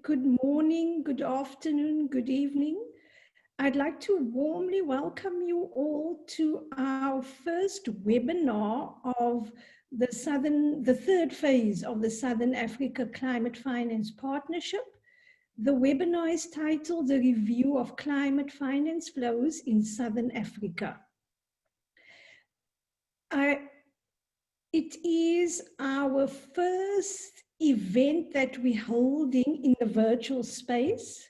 good morning, good afternoon, good evening. I'd like to warmly welcome you all to our first webinar of the third phase of the Southern Africa Climate Finance Partnership. The webinar is titled "The Review of Climate Finance Flows in Southern Africa." It is our first event that we're holding in the virtual space.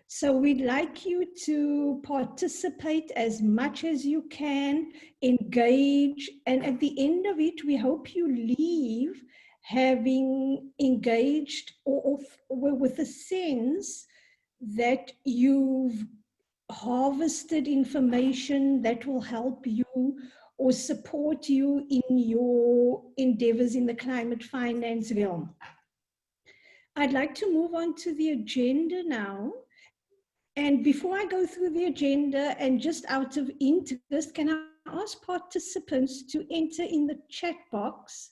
So we'd like you to participate as much as you can, engage, and at the end of it, we hope you leave having engaged or with a sense that you've harvested information that will help you or support you in your endeavors in the climate finance realm. I'd like to move on to the agenda now. And before I go through the agenda, and just out of interest, can I ask participants to enter in the chat box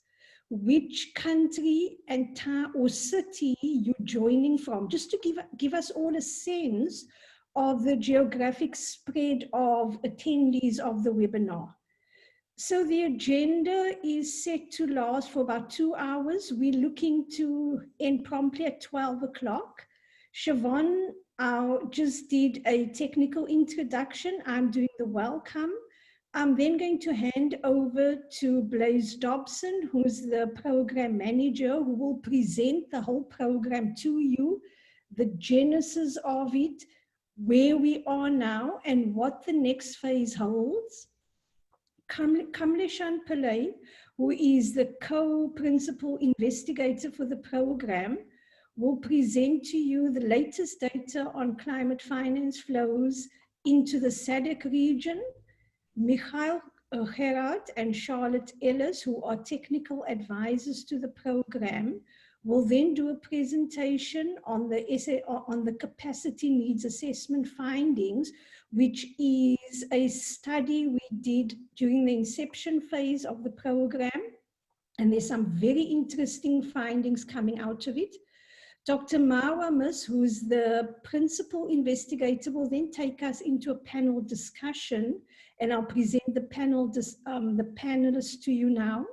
which country and town or city you're joining from, just to give us all a sense of the geographic spread of attendees of the webinar. So the agenda is set to last for about 2 hours. We're looking to end promptly at 12 o'clock. Siobhan just did a technical introduction. I'm doing the welcome. I'm then going to hand over to Blaise Dobson, who's the program manager, who will present the whole program to you, the genesis of it, where we are now, and what the next phase holds. Kamleshan Pillay, who is the co-principal investigator for the program, will present to you the latest data on climate finance flows into the SADC region. Michael Gerard and Charlotte Ellis, who are technical advisors to the program, will then do a presentation on the capacity needs assessment findings, which is a study we did during the inception phase of the program. And there's some very interesting findings coming out of it. Dr. Marwa Miss, who's the principal investigator, will then take us into a panel discussion, and I'll present the panelists to you now.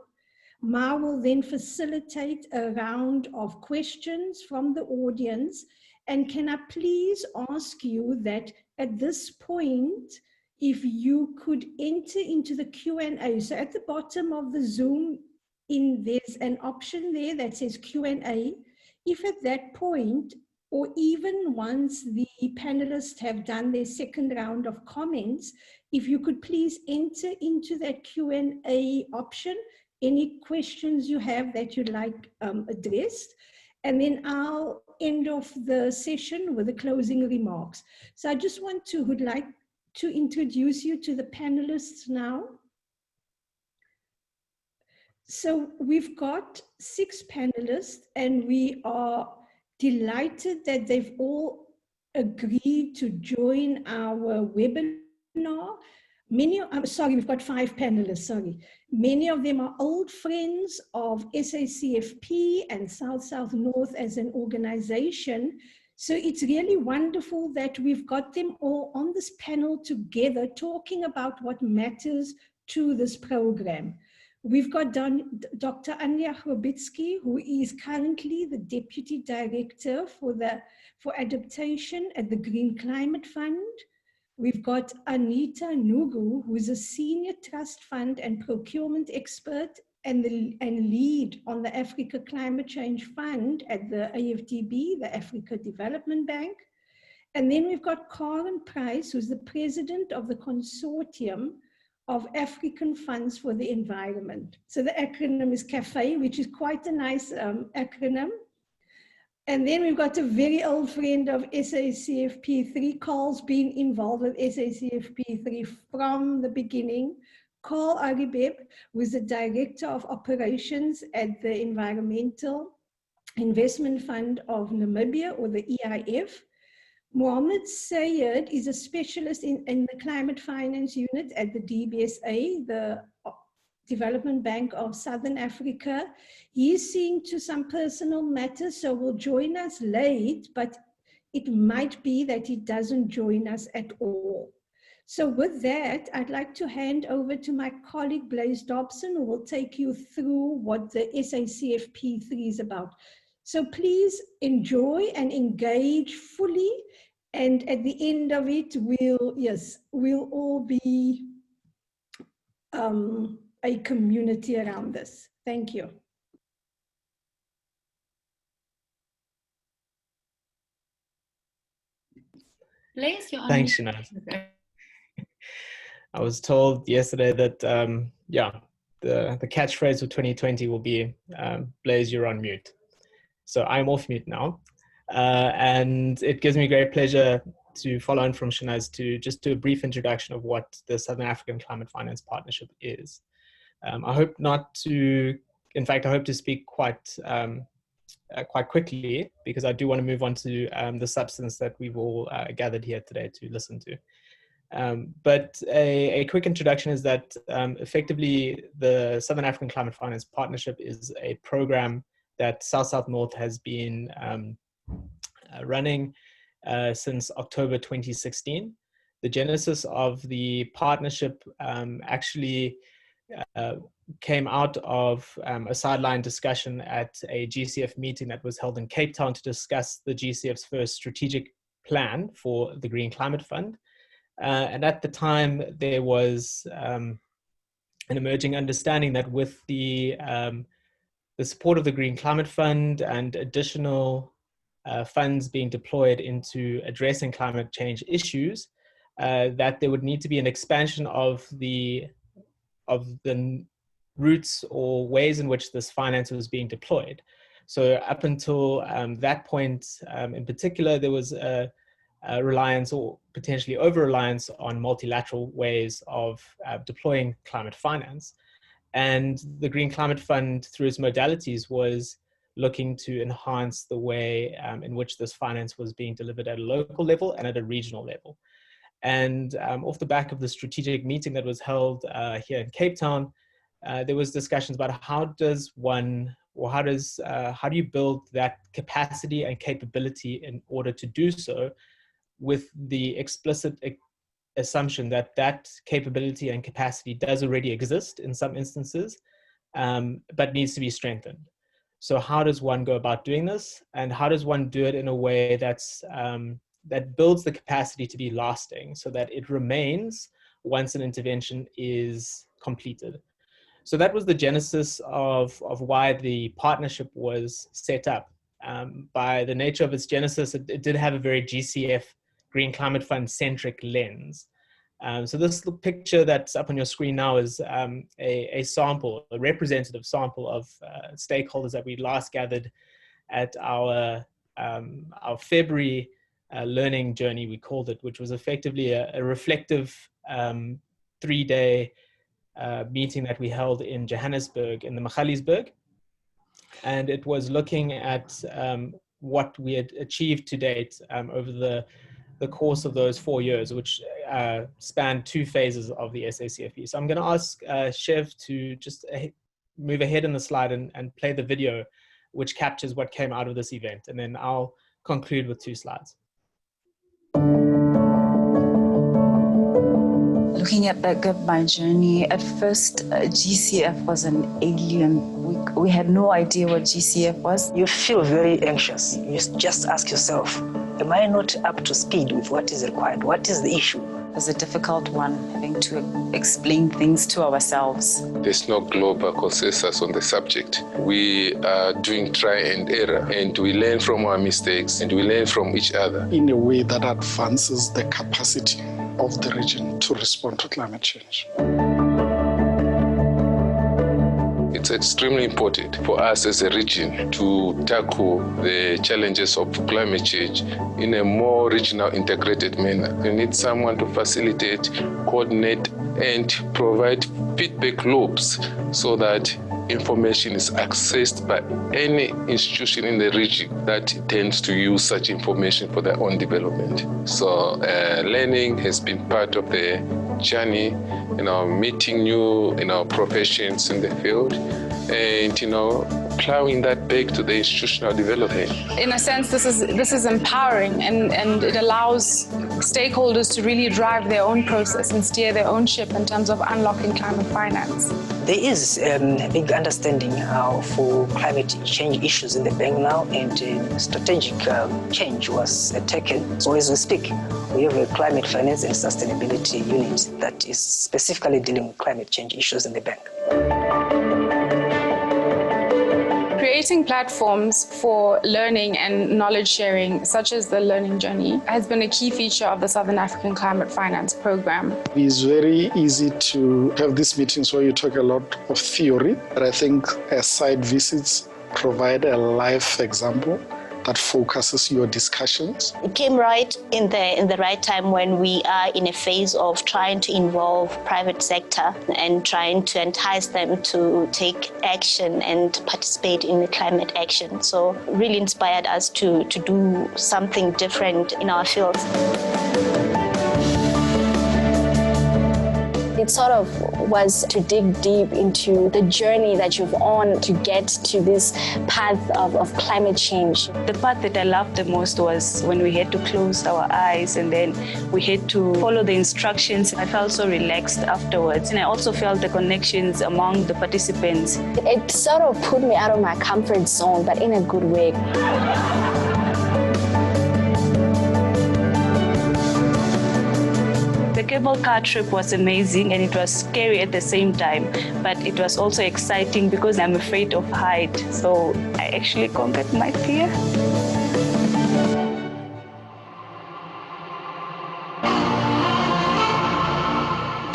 Ma will then facilitate a round of questions from the audience. And can I please ask you that at this point, if you could enter into the Q&A. So at the bottom of the Zoom, there's an option there that says Q&A. If at that point, or even once the panelists have done their second round of comments, if you could please enter into that Q&A option, any questions you have that you'd like addressed, and then I'll end off the session with the closing remarks. So I just would like to introduce you to the panelists now. So we've got 6 panelists, and we are delighted that they've all agreed to join our webinar. We've got 5 panelists, sorry. Many of them are old friends of SACFP and South North as an organization. So it's really wonderful that we've got them all on this panel together talking about what matters to this program. We've got Dr. Anya Hrobitsky, who is currently the Deputy Director for Adaptation at the Green Climate Fund. We've got Anita Nugu, who is a Senior Trust Fund and Procurement Expert and lead on the Africa Climate Change Fund at the AFDB, the Africa Development Bank. And then we've got Karen Price, who's the President of the Consortium of African Funds for the Environment. So the acronym is CAFE, which is quite a nice acronym. And then we've got a very old friend of SACFP3, Carl's been involved with SACFP3 from the beginning. Carl Aribeb, who is the Director of Operations at the Environmental Investment Fund of Namibia, or the EIF. Mohammed Sayed is a specialist in the Climate Finance Unit at the DBSA, the Development Bank of Southern Africa. He's seeing to some personal matters, so will join us late, but it might be that he doesn't join us at all. So with that, I'd like to hand over to my colleague Blaise Dobson, who will take you through what the SACFP3 is about. So please enjoy and engage fully. And at the end of it, we'll all be a community around this. Thank you. Blaise, you're on. Thanks, Shanaz. I was told yesterday that, the catchphrase of 2020 will be, Blaise, you're on mute. So I'm off mute now. And it gives me great pleasure to follow on from Shanaz to just do a brief introduction of what the Southern African Climate Finance Partnership is. I hope to speak quite quickly, because I do want to move on to the substance that we've all gathered here today to listen to. But a quick introduction is that effectively the Southern African Climate Finance Partnership is a program that South North has been running since October 2016. The genesis of the partnership actually came out of a sideline discussion at a GCF meeting that was held in Cape Town to discuss the GCF's first strategic plan for the Green Climate Fund. And at the time, there was an emerging understanding that with the support of the Green Climate Fund and additional funds being deployed into addressing climate change issues, that there would need to be an expansion of the routes or ways in which this finance was being deployed. So up until that point, in particular, there was a reliance or potentially over-reliance on multilateral ways of deploying climate finance. And the Green Climate Fund, through its modalities, was looking to enhance the way in which this finance was being delivered at a local level and at a regional level. And off the back of the strategic meeting that was held here in Cape Town, there was discussions about how do you build that capacity and capability in order to do so, with the explicit assumption that that capability and capacity does already exist in some instances, but needs to be strengthened. So how does one go about doing this? And how does one do it in a way that's, that builds the capacity to be lasting so that it remains once an intervention is completed? So that was the genesis of why the partnership was set up. By the nature of its genesis, it did have a very GCF, Green Climate Fund centric lens. So this picture that's up on your screen now is a representative sample of stakeholders that we last gathered at our February learning journey, we called it, which was effectively a reflective 3-day meeting that we held in Johannesburg, in the Magaliesburg. And it was looking at what we had achieved to date over the course of those 4 years, which spanned 2 phases of the SACFP. So I'm going to ask Chev to just move ahead in the slide and play the video, which captures what came out of this event. And then I'll conclude with 2 slides. Looking at back at my journey, at first GCF was an alien. We had no idea what GCF was. You feel very anxious. You just ask yourself, am I not up to speed with what is required? What is the issue? It was a difficult one, having to explain things to ourselves. There's no global consensus on the subject. We are doing try and error, and we learn from our mistakes, and we learn from each other. In a way that advances the capacity of the region to respond to climate change. It's extremely important for us as a region to tackle the challenges of climate change in a more regional integrated manner. We need someone to facilitate, coordinate, and provide feedback loops so that information is accessed by any institution in the region that tends to use such information for their own development. So learning has been part of the journey meeting new, professions in the field, and, plowing that back to the institutional development. In a sense, this is empowering, and it allows stakeholders to really drive their own process and steer their own ship in terms of unlocking climate finance. There is a big understanding for climate change issues in the bank now, and strategic change was taken. So as we speak, we have a climate finance and sustainability unit that is specifically dealing with climate change issues in the bank. Creating platforms for learning and knowledge sharing, such as the Learning Journey, has been a key feature of the Southern African Climate Finance Program. It's very easy to have these meetings where you talk a lot of theory, but I think site visits provide a live example that focuses your discussions. It came right in the right time when we are in a phase of trying to involve private sector and trying to entice them to take action and participate in the climate action. So really inspired us to do something different in our field. It sort of was to dig deep into the journey that you've on to get to this path of climate change. The part that I loved the most was when we had to close our eyes and then we had to follow the instructions. I felt so relaxed afterwards, and I also felt the connections among the participants. It sort of put me out of my comfort zone, but in a good way. The cable car trip was amazing, and it was scary at the same time, but it was also exciting because I'm afraid of height, so I actually conquered my fear.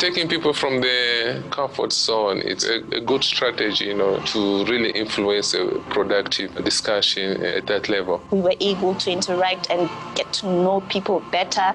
Taking people from the comfort zone, it's a good strategy, to really influence a productive discussion at that level. We were able to interact and get to know people better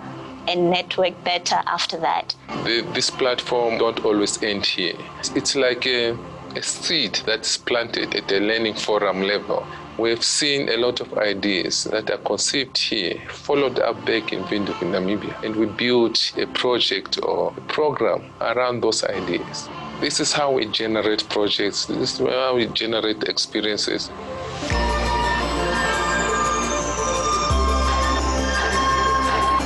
and network better after that. This platform don't always end here. It's like a seed that's planted at the learning forum level. We've seen a lot of ideas that are conceived here, followed up back in Windhoek in Namibia, and we built a project or a program around those ideas. This is how we generate projects. This is how we generate experiences.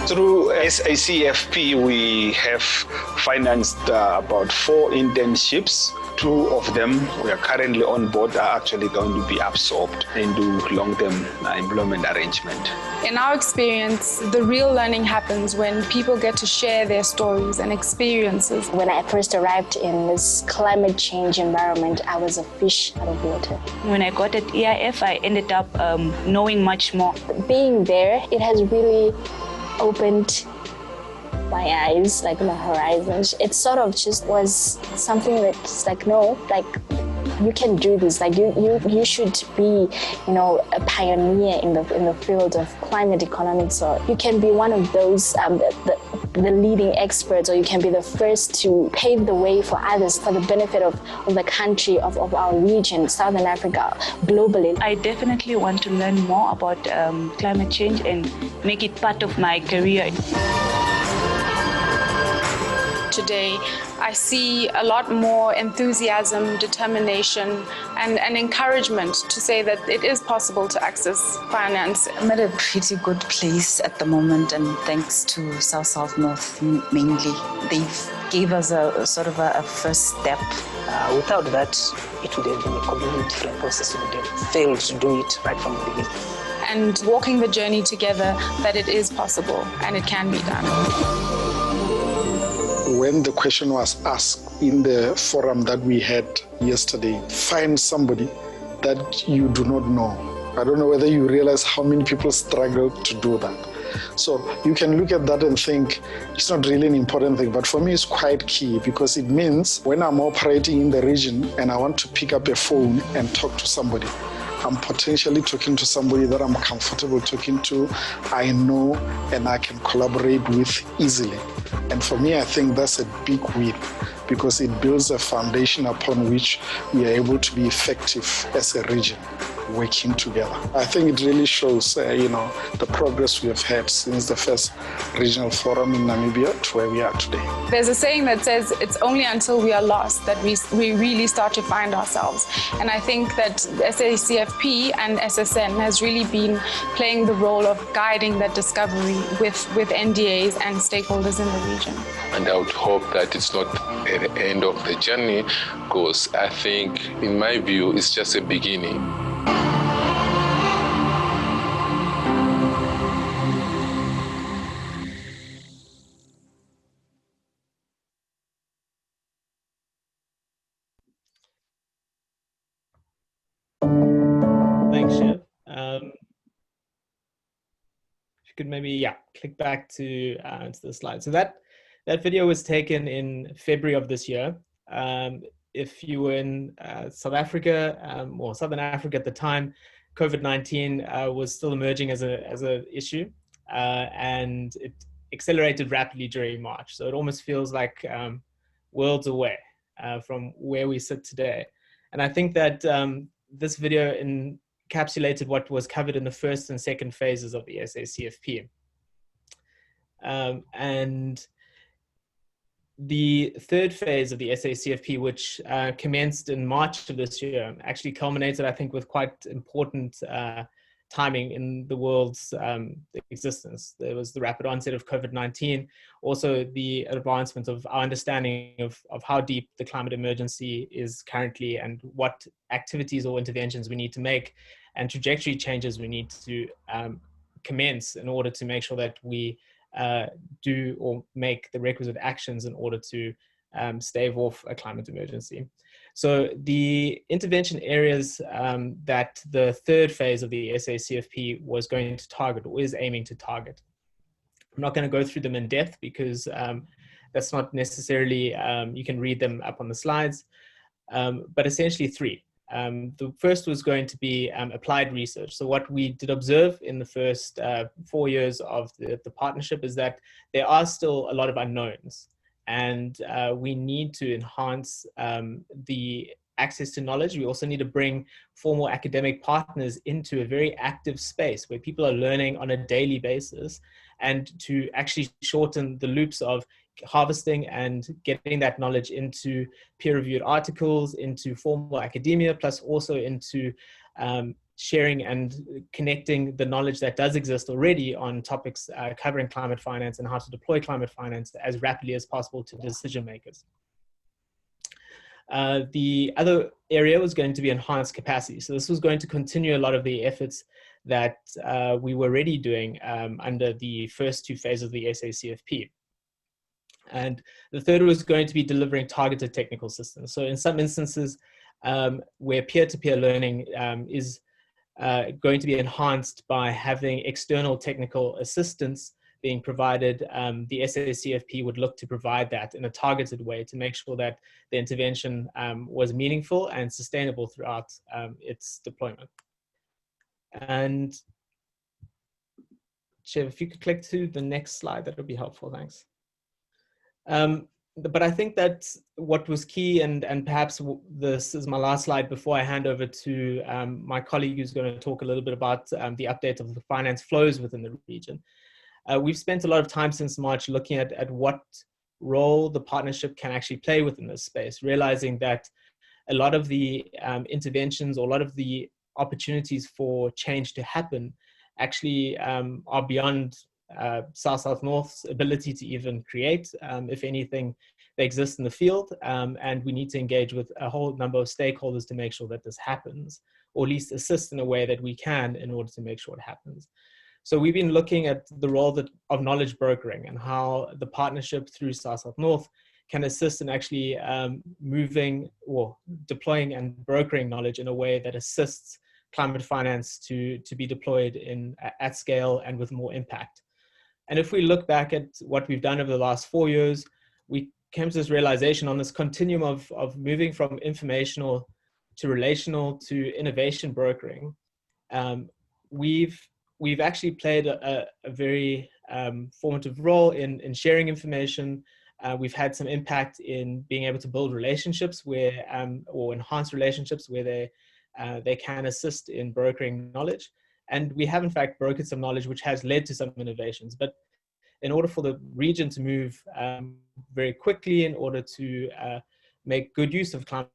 Through SACFP, we have financed about 4 internships. 2 of them we are currently on board are actually going to be absorbed into long-term employment arrangement. In our experience, the real learning happens when people get to share their stories and experiences. When I first arrived in this climate change environment, I was a fish out of water. When I got at EIF, I ended up knowing much more. Being there, it has really opened my eyes, like my horizons. It sort of just was something that's like, no, like you can do this. Like you should be, a pioneer in the field of climate economics, or you can be one of those the leading experts, or you can be the first to pave the way for others for the benefit of the country, of our region, Southern Africa, globally. I definitely want to learn more about climate change and make it part of my career. Today, I see a lot more enthusiasm, determination, and encouragement to say that it is possible to access finance. I'm at a pretty good place at the moment, and thanks to South North mainly. They gave us a sort of a first step. Without that, it would have been a completely different process. We would have failed to do it right from the beginning. And walking the journey together, that it is possible and it can be done. When the question was asked in the forum that we had yesterday, find somebody that you do not know. I don't know whether you realize how many people struggle to do that. So you can look at that and think it's not really an important thing, but for me it's quite key, because it means when I'm operating in the region and I want to pick up a phone and talk to somebody, I'm potentially talking to somebody that I'm comfortable talking to, I know, and I can collaborate with easily. And for me, I think that's a big win, because it builds a foundation upon which we are able to be effective as a region. working together. I think it really shows, the progress we have had since the first regional forum in Namibia to where we are today. There's a saying that says it's only until we are lost that we really start to find ourselves. And I think that SACFP and SSN has really been playing the role of guiding that discovery with NDAs and stakeholders in the region. And I would hope that it's not at the end of the journey, because I think, in my view, it's just a beginning. Thanks, Shiv. If you could maybe, click back to the slide. So that video was taken in February of this year. If you were in South Africa or Southern Africa at the time, COVID-19 was still emerging as an issue, and it accelerated rapidly during March. So it almost feels like worlds away from where we sit today. And I think that this video encapsulated what was covered in the first and second phases of the SACFP. And the third phase of the SACFP, which commenced in March of this year, actually culminated, I think, with quite important timing in the world's existence. There was the rapid onset of COVID-19, also the advancement of our understanding of how deep the climate emergency is currently, and what activities or interventions we need to make, and trajectory changes we need to commence in order to make sure that we do or make the requisite actions in order to stave off a climate emergency. So the intervention areas that the third phase of the SACFP was going to target, or is aiming to target. I'm not going to go through them in depth because that's not necessarily, you can read them up on the slides, but essentially three. The first was going to be applied research. So what we did observe in the first 4 years of the partnership is that there are still a lot of unknowns, and we need to enhance the access to knowledge. We also need to bring formal academic partners into a very active space where people are learning on a daily basis, and to actually shorten the loops of harvesting and getting that knowledge into peer-reviewed articles, into formal academia, plus also into sharing and connecting the knowledge that does exist already on topics covering climate finance and how to deploy climate finance as rapidly as possible to decision makers. The other area was going to be enhanced capacity. So this was going to continue a lot of the efforts that we were already doing under the first two phases of the SACFP. And the third was going to be delivering targeted technical systems. So in some instances where peer-to-peer learning is going to be enhanced by having external technical assistance being provided, the SACFP would look to provide that in a targeted way to make sure that the intervention was meaningful and sustainable throughout its deployment. And Shiv, if you could click to the next slide, that would be helpful, thanks. But I think that what was key, and perhaps this is my last slide before I hand over to my colleague who's going to talk a little bit about the update of the finance flows within the region. We've spent a lot of time since March looking at what role the partnership can actually play within this space, realizing that a lot of the interventions, or a lot of the opportunities for change to happen actually are beyond South-South-North's ability to even create. If anything, they exist in the field, and we need to engage with a whole number of stakeholders to make sure that this happens, or at least assist in a way that we can in order to make sure it happens. So we've been looking at the role of knowledge brokering, and how the partnership through South-South-North can assist in actually moving or deploying and brokering knowledge in a way that assists climate finance to be deployed at scale and with more impact. And if we look back at what we've done over the last 4 years, we came to this realization on this continuum of moving from informational to relational to innovation brokering. We've actually played a very formative role in sharing information. We've had some impact in being able to build relationships where, or enhance relationships where they They can assist in brokering knowledge. And we have, in fact, brokered some knowledge which has led to some innovations. But in order for the region to move very quickly, in order to make good use of climate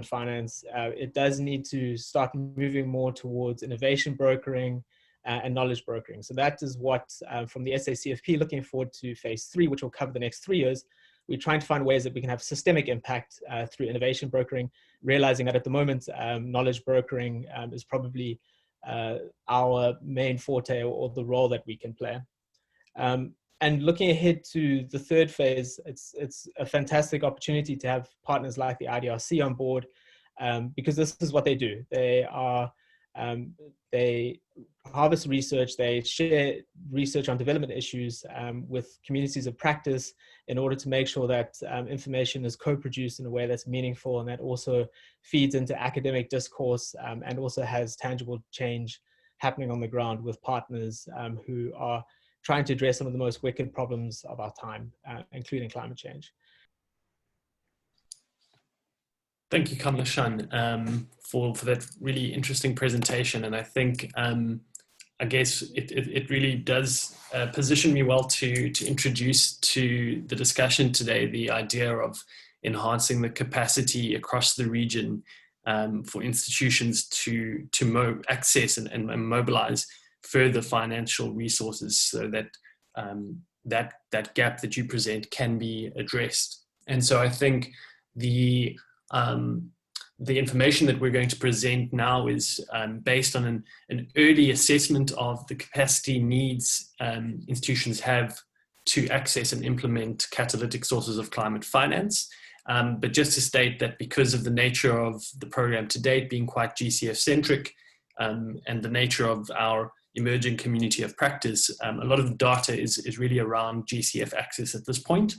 finance, it does need to start moving more towards innovation brokering and knowledge brokering. So that is what, from the SACFP, looking forward to phase 3, which will cover the next 3 years, we're trying to find ways that we can have systemic impact through innovation brokering, realizing that at the moment, knowledge brokering is probably our main forte, or the role that we can play. And looking ahead to the third phase, it's a fantastic opportunity to have partners like the IDRC on board, because this is what they do. They harvest research, they share research on development issues with communities of practice in order to make sure that information is co-produced in a way that's meaningful, and that also feeds into academic discourse and also has tangible change happening on the ground with partners who are trying to address some of the most wicked problems of our time, including climate change. Thank you, Kamlashan, for that really interesting presentation. And I think, I guess it really does position me well to introduce to the discussion today the idea of enhancing the capacity across the region for institutions to access and mobilize further financial resources, so that that gap that you present can be addressed. And so I think the information that we're going to present now is based on an early assessment of the capacity needs institutions have to access and implement catalytic sources of climate finance. But just to state that because of the nature of the program to date being quite GCF-centric, and the nature of our emerging community of practice, a lot of the data is really around GCF access at this point.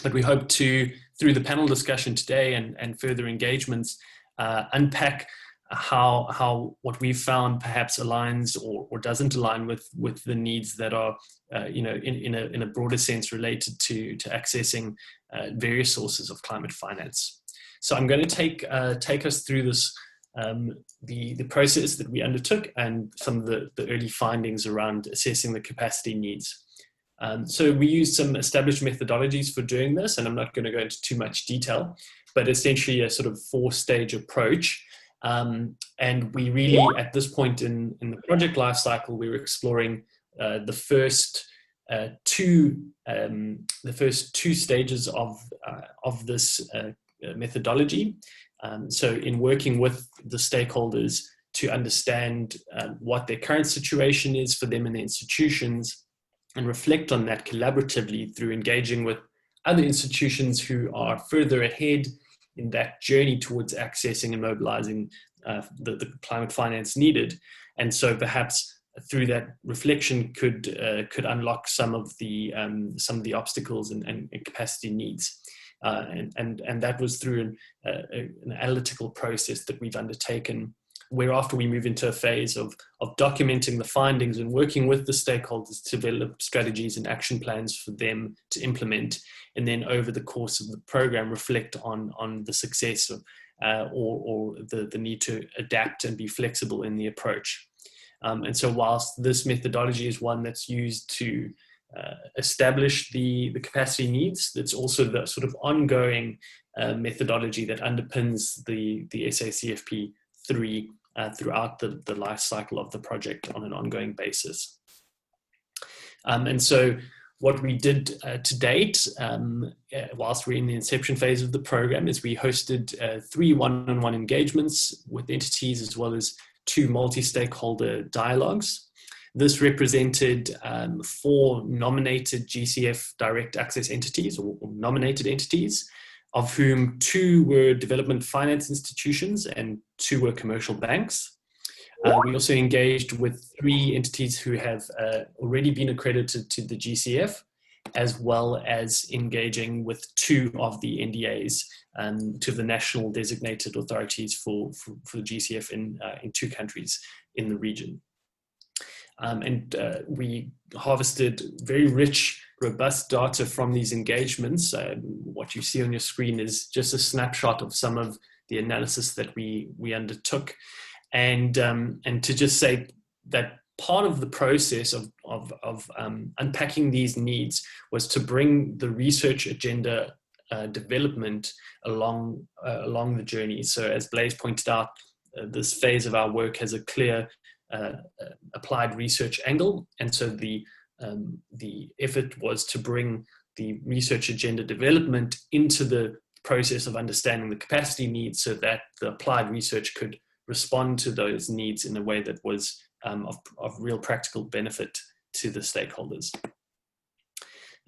But we hope to, through the panel discussion today and further engagements, unpack how what we've found perhaps aligns or doesn't align with the needs that are, in a broader sense related to accessing various sources of climate finance. So I'm going to take us through this, the process that we undertook and some of the early findings around assessing the capacity needs. So we used some established methodologies for doing this, and I'm not going to go into too much detail, but essentially a sort of 4-stage approach. And we really, at this point in the project lifecycle, we were exploring the first two stages of this methodology. So in working with the stakeholders to understand what their current situation is for them and their institutions, and reflect on that collaboratively through engaging with other institutions who are further ahead in that journey towards accessing and mobilizing the climate finance needed. And so perhaps through that reflection could unlock some of the obstacles and capacity needs. And that was through an analytical process that we've undertaken, whereafter we move into a phase of documenting the findings and working with the stakeholders to develop strategies and action plans for them to implement, and then over the course of the program reflect on the success or the need to adapt and be flexible in the approach. And so whilst this methodology is one that's used to establish the capacity needs, that's also the sort of ongoing methodology that underpins the SACFP 3 throughout the life cycle of the project on an ongoing basis. And so what we did to date, whilst we're in the inception phase of the program, is we hosted 3 one-on-one engagements with entities as well as 2 multi-stakeholder dialogues. This represented 4 nominated GCF direct access entities or nominated entities, of whom 2 were development finance institutions and 2 were commercial banks. We also engaged with 3 entities who have already been accredited to the GCF, as well as engaging with 2 of the NDAs to the national designated authorities for the GCF in 2 countries in the region. And we harvested very rich, robust data from these engagements. What you see on your screen is just a snapshot of some of the analysis that we undertook, and to just say that part of the process of unpacking these needs was to bring the research agenda development along the journey. So as Blaise pointed out, this phase of our work has a clear applied research angle, and so the effort was to bring the research agenda development into the process of understanding the capacity needs, so that the applied research could respond to those needs in a way that was of real practical benefit to the stakeholders.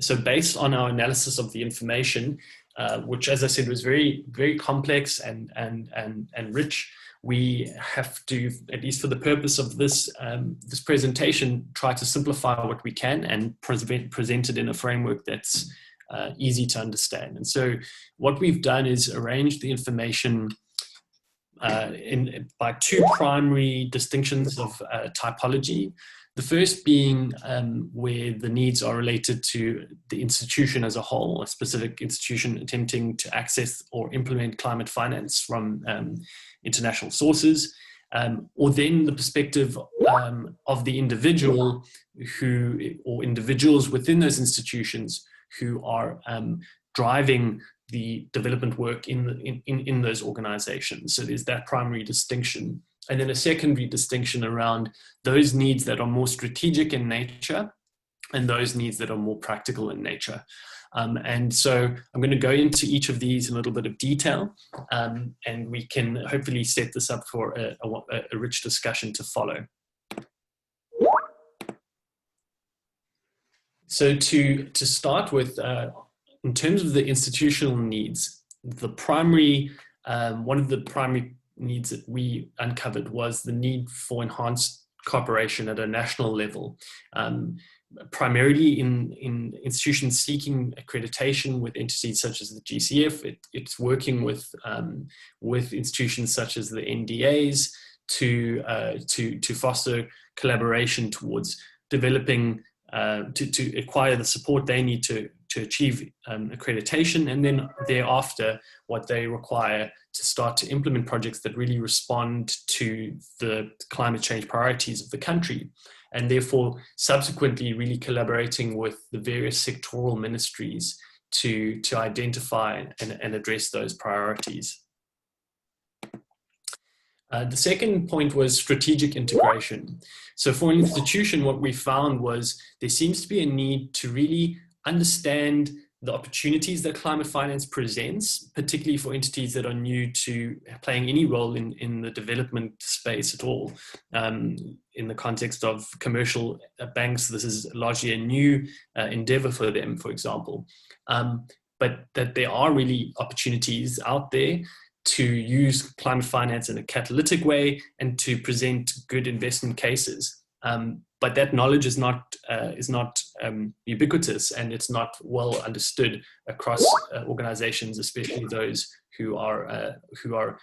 So based on our analysis of the information, which, as I said, was very, very complex and rich, we have to, at least for the purpose of this this presentation, try to simplify what we can and present it in a framework that's easy to understand. And so what we've done is arrange the information by two primary distinctions of typology. The first being where the needs are related to the institution as a whole, a specific institution attempting to access or implement climate finance from international sources, or then the perspective of the individual or individuals within those institutions who are driving the development work in those organizations. So there's that primary distinction. And then a secondary distinction around those needs that are more strategic in nature and those needs that are more practical in nature. And so I'm going to go into each of these in a little bit of detail, and we can hopefully set this up for a rich discussion to follow. So to start with, in terms of the institutional needs, the primary, one of the primary needs that we uncovered was the need for enhanced cooperation at a national level, primarily in institutions seeking accreditation with entities such as the GCF. It's working with institutions such as the NDAs to foster collaboration towards developing, to acquire the support they need to achieve accreditation, and then thereafter what they require to start to implement projects that really respond to the climate change priorities of the country, and therefore subsequently really collaborating with the various sectoral ministries to identify and address those priorities. The second point was strategic integration. So for an institution, what we found was there seems to be a need to really understand the opportunities that climate finance presents, particularly for entities that are new to playing any role in the development space at all. In the context of commercial banks, this is largely a new endeavor for them, for example. But that there are really opportunities out there to use climate finance in a catalytic way and to present good investment cases. But that knowledge is not ubiquitous, and it's not well understood across organizations, especially those who are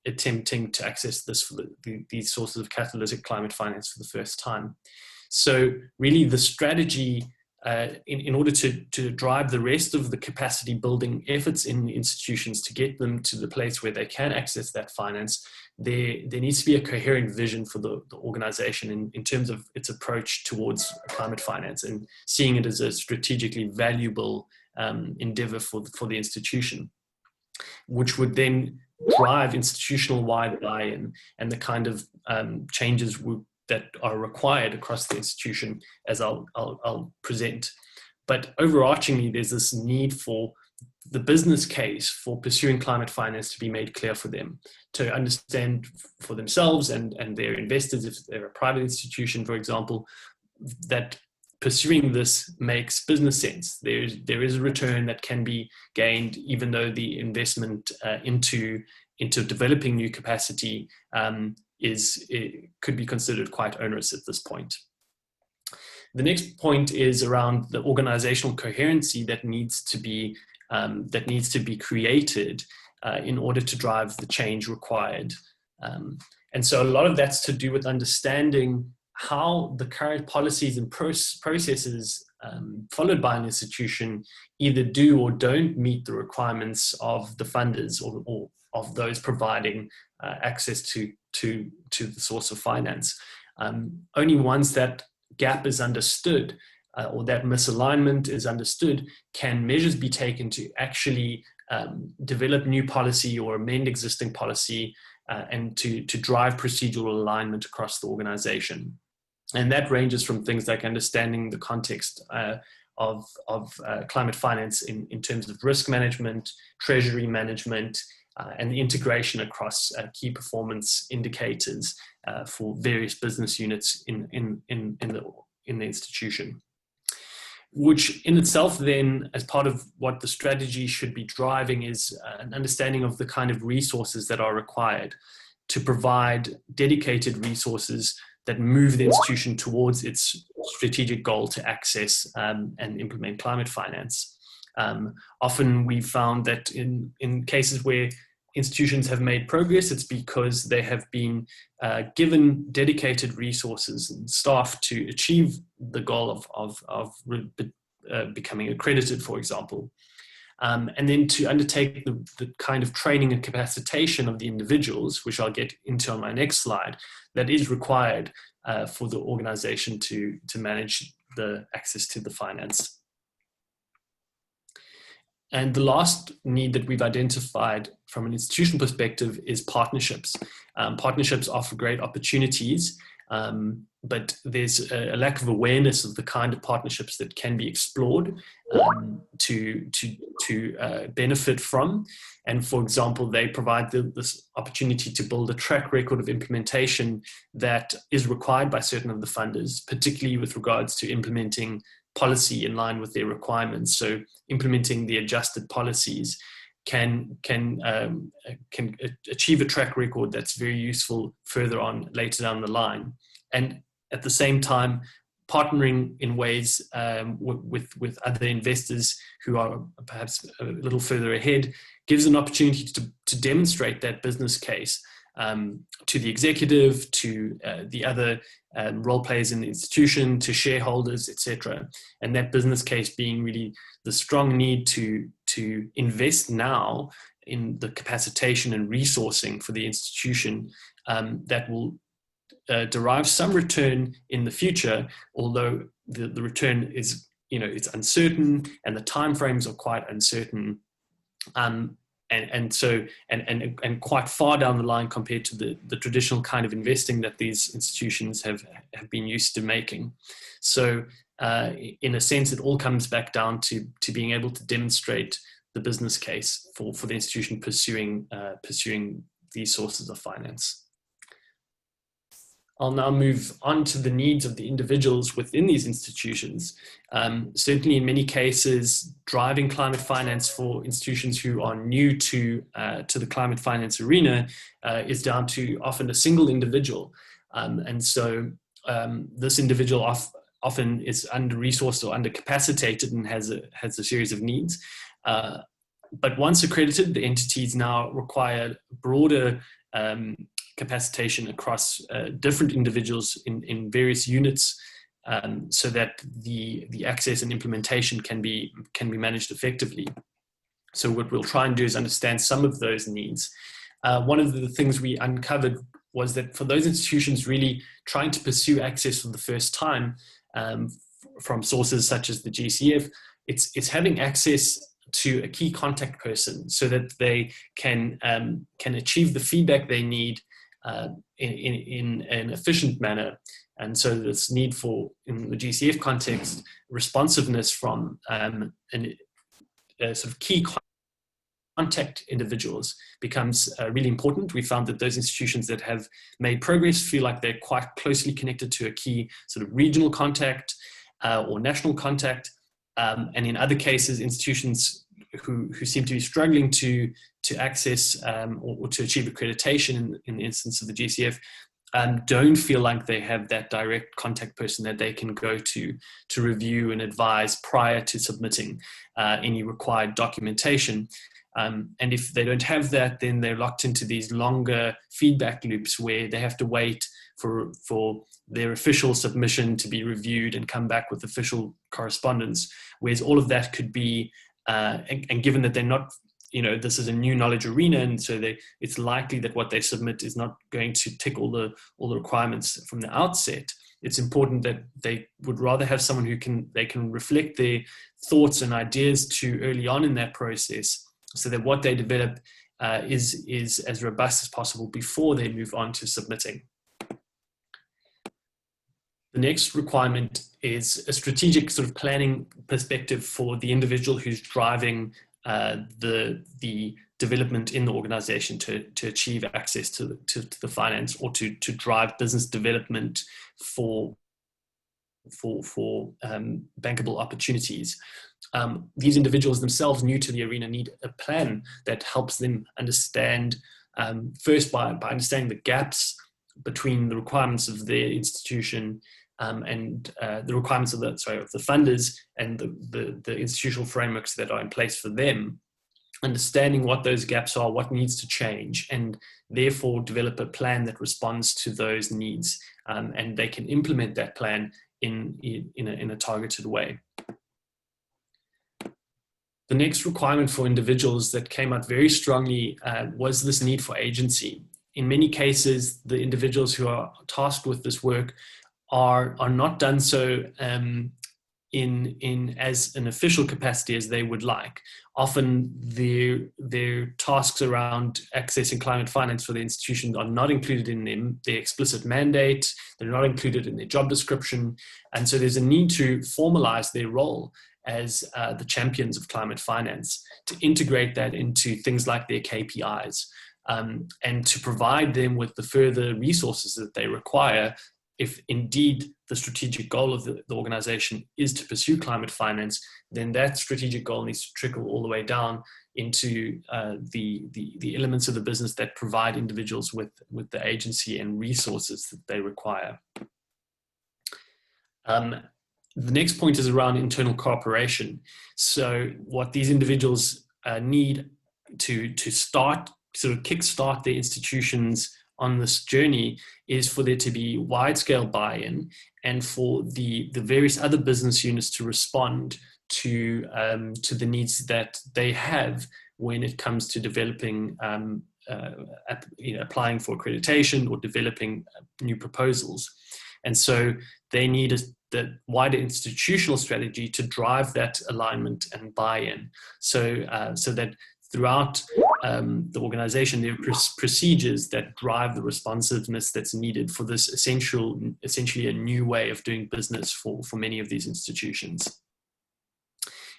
attempting to access these sources of catalytic climate finance for the first time. So really the strategy in order to drive the rest of the capacity building efforts in institutions to get them to the place where they can access that finance, there needs to be a coherent vision for the organization in terms of its approach towards climate finance, and seeing it as a strategically valuable endeavor for the institution, which would then drive institutional-wide buy-in and the kind of changes that are required across the institution, as I'll present. But overarchingly, there's this need for the business case for pursuing climate finance to be made clear for them, to understand for themselves and their investors, if they're a private institution, for example, that pursuing this makes business sense. There is a return that can be gained, even though the investment into developing new capacity could be considered quite onerous at this point. The next point is around the organizational coherency that needs to be created in order to drive the change required. And so a lot of that's to do with understanding how the current policies and processes followed by an institution either do or don't meet the requirements of the funders, or those providing access to the source of finance. Only once that gap is understood or that misalignment is understood can measures be taken to actually develop new policy or amend existing policy and to drive procedural alignment across the organization. And that ranges from things like understanding the context of climate finance in terms of risk management, treasury management, and the integration across key performance indicators for various business units in the institution. Which in itself then, as part of what the strategy should be driving, is an understanding of the kind of resources that are required to provide dedicated resources that move the institution towards its strategic goal to access and implement climate finance. Often we've found that in cases where institutions have made progress, it's because they have been given dedicated resources and staff to achieve the goal of becoming accredited, for example. And then to undertake the kind of training and capacitation of the individuals, which I'll get into on my next slide, that is required for the organization to manage the access to the finance. And the last need that we've identified from an institutional perspective is partnerships. Partnerships offer great opportunities, but there's a lack of awareness of the kind of partnerships that can be explored to benefit from. And for example, they provide this opportunity to build a track record of implementation that is required by certain of the funders, particularly with regards to implementing policy in line with their requirements. So implementing the adjusted policies can achieve a track record that's very useful further on later down the line. And at the same time, partnering in ways with other investors who are perhaps a little further ahead gives an opportunity to demonstrate that business case to the executive, to the other role players in the institution, to shareholders, etc. And that business case being really the strong need to invest now in the capacitation and resourcing for the institution that will derive some return in the future, although the return is, it's uncertain and the timeframes are quite uncertain. And quite far down the line compared to the traditional kind of investing that these institutions have been used to making. So in a sense, it all comes back down to being able to demonstrate the business case for the institution pursuing these sources of finance. I'll now move on to the needs of the individuals within these institutions. Certainly in many cases, driving climate finance for institutions who are new to the climate finance arena is down to often a single individual. And so this individual often is under-resourced or under-capacitated and has a series of needs. But once accredited, the entities now require broader capacitation across different individuals in various units, so that the access and implementation can be managed effectively. So what we'll try and do is understand some of those needs. One of the things we uncovered was that for those institutions really trying to pursue access for the first time from sources such as the GCF, it's having access to a key contact person so that they can achieve the feedback they need in an efficient manner. And so this need for, in the GCF context, responsiveness from sort of key contact individuals becomes really important. We found that those institutions that have made progress feel like they're quite closely connected to a key sort of regional contact or national contact. And in other cases, institutions who seem to be struggling to access or to achieve accreditation in the instance of the GCF don't feel like they have that direct contact person that they can go to review and advise prior to submitting any required documentation. And if they don't have that, then they're locked into these longer feedback loops where they have to wait for their official submission to be reviewed and come back with official correspondence, whereas all of that could be, and given that they're not this is a new knowledge arena, and so it's likely that what they submit is not going to tick all the requirements from the outset. It's important that they would rather have someone who can reflect their thoughts and ideas to early on in that process, so that what they develop is as robust as possible before they move on to submitting. The next requirement is a strategic sort of planning perspective for the individual who's driving the development in the organization to achieve access to the finance, or to drive business development for bankable opportunities. These individuals themselves new to the arena need a plan that helps them understand, first by understanding the gaps between the requirements of their institution and the requirements of the funders and the institutional frameworks that are in place for them, understanding what those gaps are, what needs to change, and therefore develop a plan that responds to those needs, and they can implement that plan in a targeted way. The next requirement for individuals that came out very strongly was this need for agency. In many cases, the individuals who are tasked with this work are not done so in as an official capacity as they would like. Often their tasks around accessing climate finance for the institution are not included in their explicit mandate, they're not included in their job description, and so there's a need to formalize their role as the champions of climate finance, to integrate that into things like their KPIs, and to provide them with the further resources that they require if indeed the strategic goal of the organization is to pursue climate finance. Then that strategic goal needs to trickle all the way down into the elements of the business that provide individuals with the agency and resources that they require. The next point is around internal cooperation. So what these individuals need to start, sort of kickstart their institutions on this journey, is for there to be wide-scale buy-in, and for the various other business units to respond to the needs that they have when it comes to developing, applying for accreditation or developing new proposals. And so they need the wider institutional strategy to drive that alignment and buy-in, so that throughout the organization, there are procedures that drive the responsiveness that's needed for this essentially a new way of doing business for many of these institutions.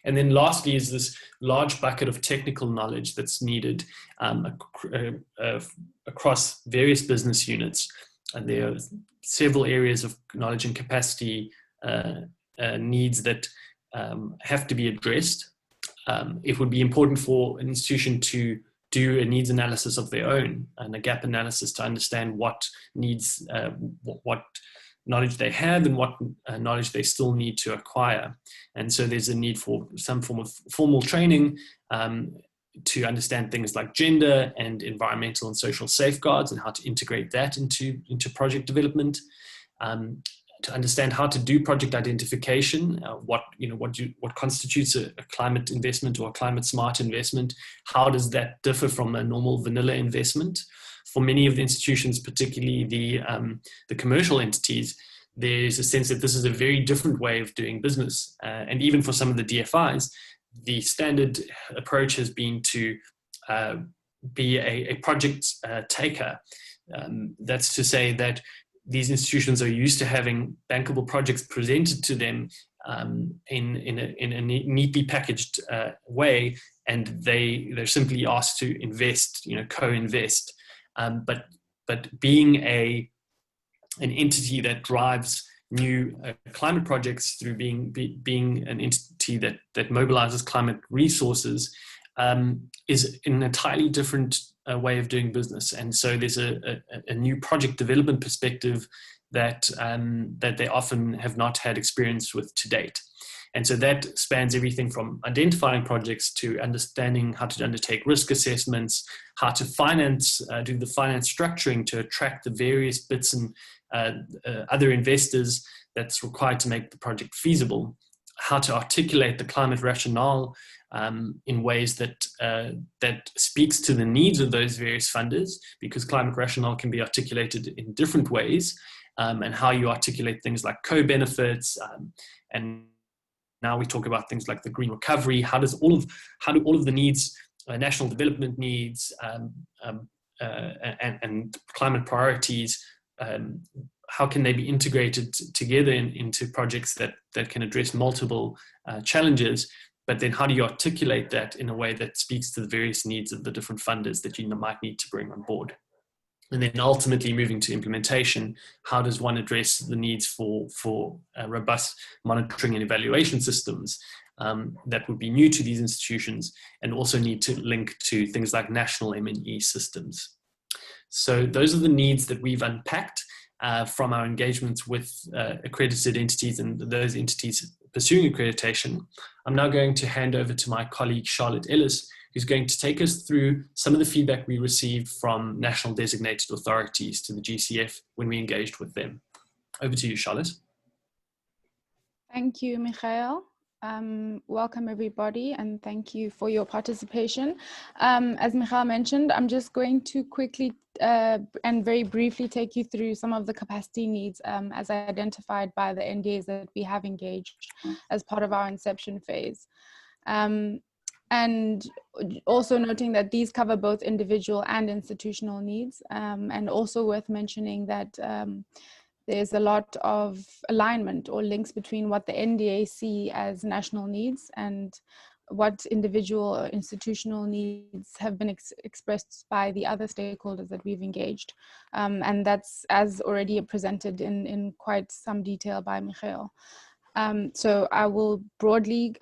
And then lastly is this large bucket of technical knowledge that's needed across various business units. And there are several areas of knowledge and capacity needs that have to be addressed. It would be important for an institution to do a needs analysis of their own and a gap analysis to understand what needs, what knowledge they have and what knowledge they still need to acquire. And so there's a need for some form of formal training to understand things like gender and environmental and social safeguards and how to integrate that into project development. To understand how to do project identification, what constitutes a climate investment or a climate smart investment, how does that differ from a normal vanilla investment? For many of the institutions, particularly the commercial entities, there's a sense that this is a very different way of doing business. And even for some of the DFIs, the standard approach has been to be a project taker. That's to say that these institutions are used to having bankable projects presented to them in a neatly packaged way, and they're simply asked to invest, co-invest. But being an entity that drives new climate projects through being an entity that mobilizes climate resources is an entirely different way of doing business. And so there's a new project development perspective that they often have not had experience with to date. And so that spans everything from identifying projects to understanding how to undertake risk assessments, how to finance, do the finance structuring to attract the various bits and other investors that's required to make the project feasible, how to articulate the climate rationale in ways that that speaks to the needs of those various funders, because climate rationale can be articulated in different ways, and how you articulate things like co-benefits, and now we talk about things like the green recovery. How do all of the needs, national development needs, and climate priorities, how can they be integrated together into projects that can address multiple challenges? But then how do you articulate that in a way that speaks to the various needs of the different funders that you might need to bring on board? And then ultimately moving to implementation, how does one address the needs for robust monitoring and evaluation systems that would be new to these institutions, and also need to link to things like national M&E systems? So those are the needs that we've unpacked from our engagements with accredited entities and those entities pursuing accreditation. I'm now going to hand over to my colleague Charlotte Ellis, who's going to take us through some of the feedback we received from national designated authorities to the GCF when we engaged with them. Over to you, Charlotte. Thank you, Michael. Welcome everybody, and thank you for your participation. As Michael mentioned, I'm just going to quickly and very briefly take you through some of the capacity needs as identified by the NDAs that we have engaged as part of our inception phase. And also noting that these cover both individual and institutional needs, and also worth mentioning that there's a lot of alignment or links between what the NDA see as national needs and what individual or institutional needs have been expressed by the other stakeholders that we've engaged. And that's as already presented in quite some detail by Michael. So I will broadly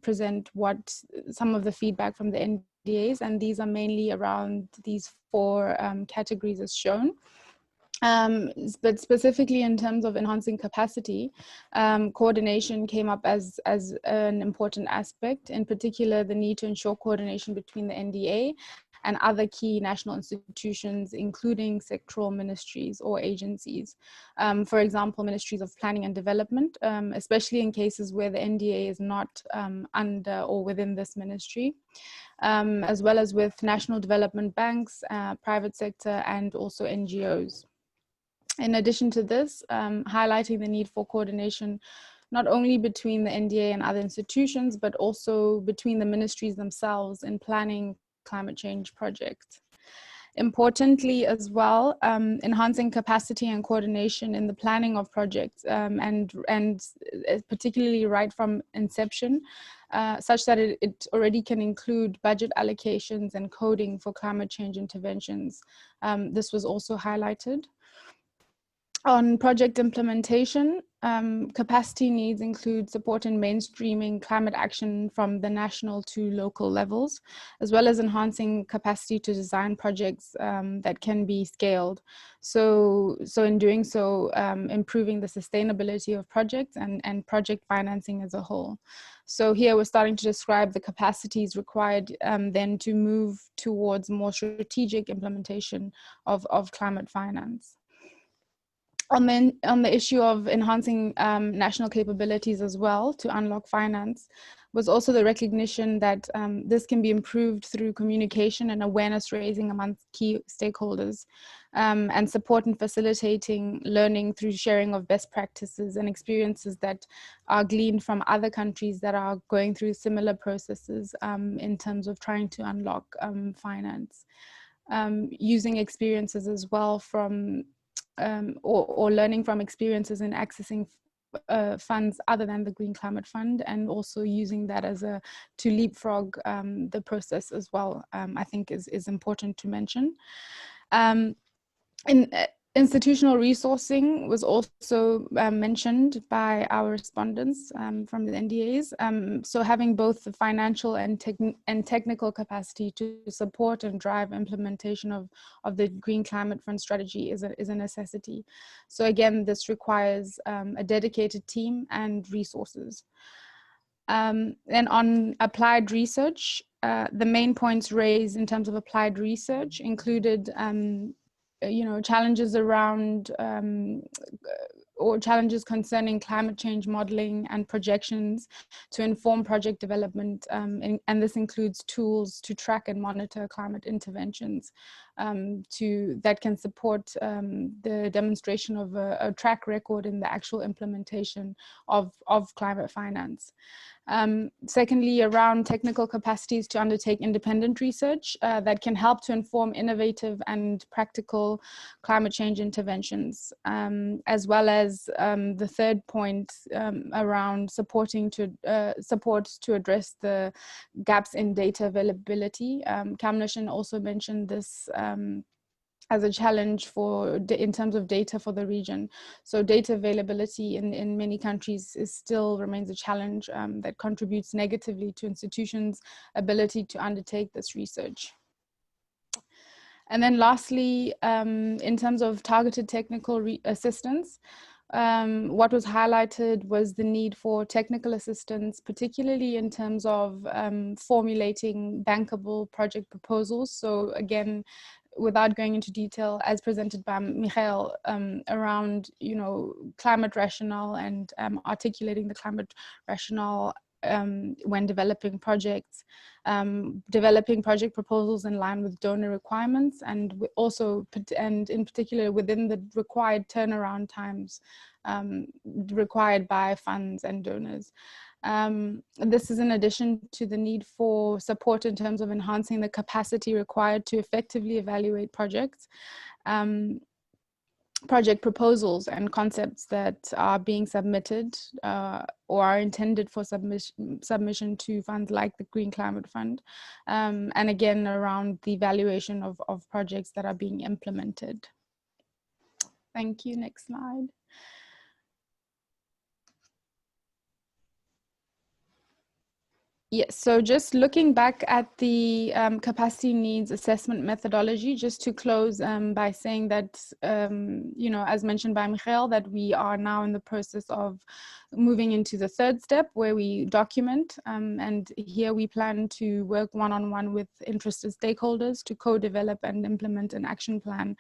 present what some of the feedback from the NDAs, and these are mainly around these 4 categories as shown. But specifically in terms of enhancing capacity, coordination came up as an important aspect, in particular the need to ensure coordination between the NDA and other key national institutions, including sectoral ministries or agencies. For example, ministries of planning and development, especially in cases where the NDA is not under or within this ministry, as well as with national development banks, private sector, and also NGOs. In addition to this, highlighting the need for coordination not only between the NDA and other institutions, but also between the ministries themselves in planning climate change projects. Importantly as well, enhancing capacity and coordination in the planning of projects, and particularly right from inception, such that it already can include budget allocations and coding for climate change interventions. This was also highlighted. On project implementation, capacity needs include support in mainstreaming climate action from the national to local levels, as well as enhancing capacity to design projects that can be scaled. So in doing so, improving the sustainability of projects and project financing as a whole. So here we're starting to describe the capacities required then to move towards more strategic implementation of climate finance. On the issue of enhancing national capabilities as well to unlock finance was also the recognition that this can be improved through communication and awareness raising amongst key stakeholders, and support in facilitating learning through sharing of best practices and experiences that are gleaned from other countries that are going through similar processes in terms of trying to unlock finance. Using experiences as well from or learning from experiences in accessing funds other than the Green Climate Fund, and also using that as to leapfrog the process as well, I think is important to mention. Institutional resourcing was also mentioned by our respondents from the NDAs. So having both the financial and technical capacity to support and drive implementation of the Green Climate Fund strategy is a necessity. So again, this requires a dedicated team and resources. And on applied research, the main points raised in terms of applied research included challenges around or challenges concerning climate change modeling and projections to inform project development, and this includes tools to track and monitor climate interventions that can support the demonstration of a track record in the actual implementation of climate finance. Secondly, around technical capacities to undertake independent research that can help to inform innovative and practical climate change interventions, as well as the third point around support to address the gaps in data availability. Kamnishan also mentioned this as a challenge in terms of data for the region. So data availability in many countries still remains a challenge that contributes negatively to institutions' ability to undertake this research. And then lastly, in terms of targeted technical assistance, what was highlighted was the need for technical assistance, particularly in terms of formulating bankable project proposals. So again, without going into detail, as presented by Michael, around climate rationale and articulating the climate rationale when developing projects, developing project proposals in line with donor requirements, and also, and in particular within the required turnaround times required by funds and donors. This is in addition to the need for support in terms of enhancing the capacity required to effectively evaluate projects, project proposals and concepts that are being submitted or are intended for submission to funds like the Green Climate Fund, and again around the evaluation of projects that are being implemented. Thank you. Next slide. Yes, so just looking back at the capacity needs assessment methodology, just to close by saying that, as mentioned by Michael, that we are now in the process of moving into the third step where we document, and here we plan to work one-on-one with interested stakeholders to co-develop and implement an action plan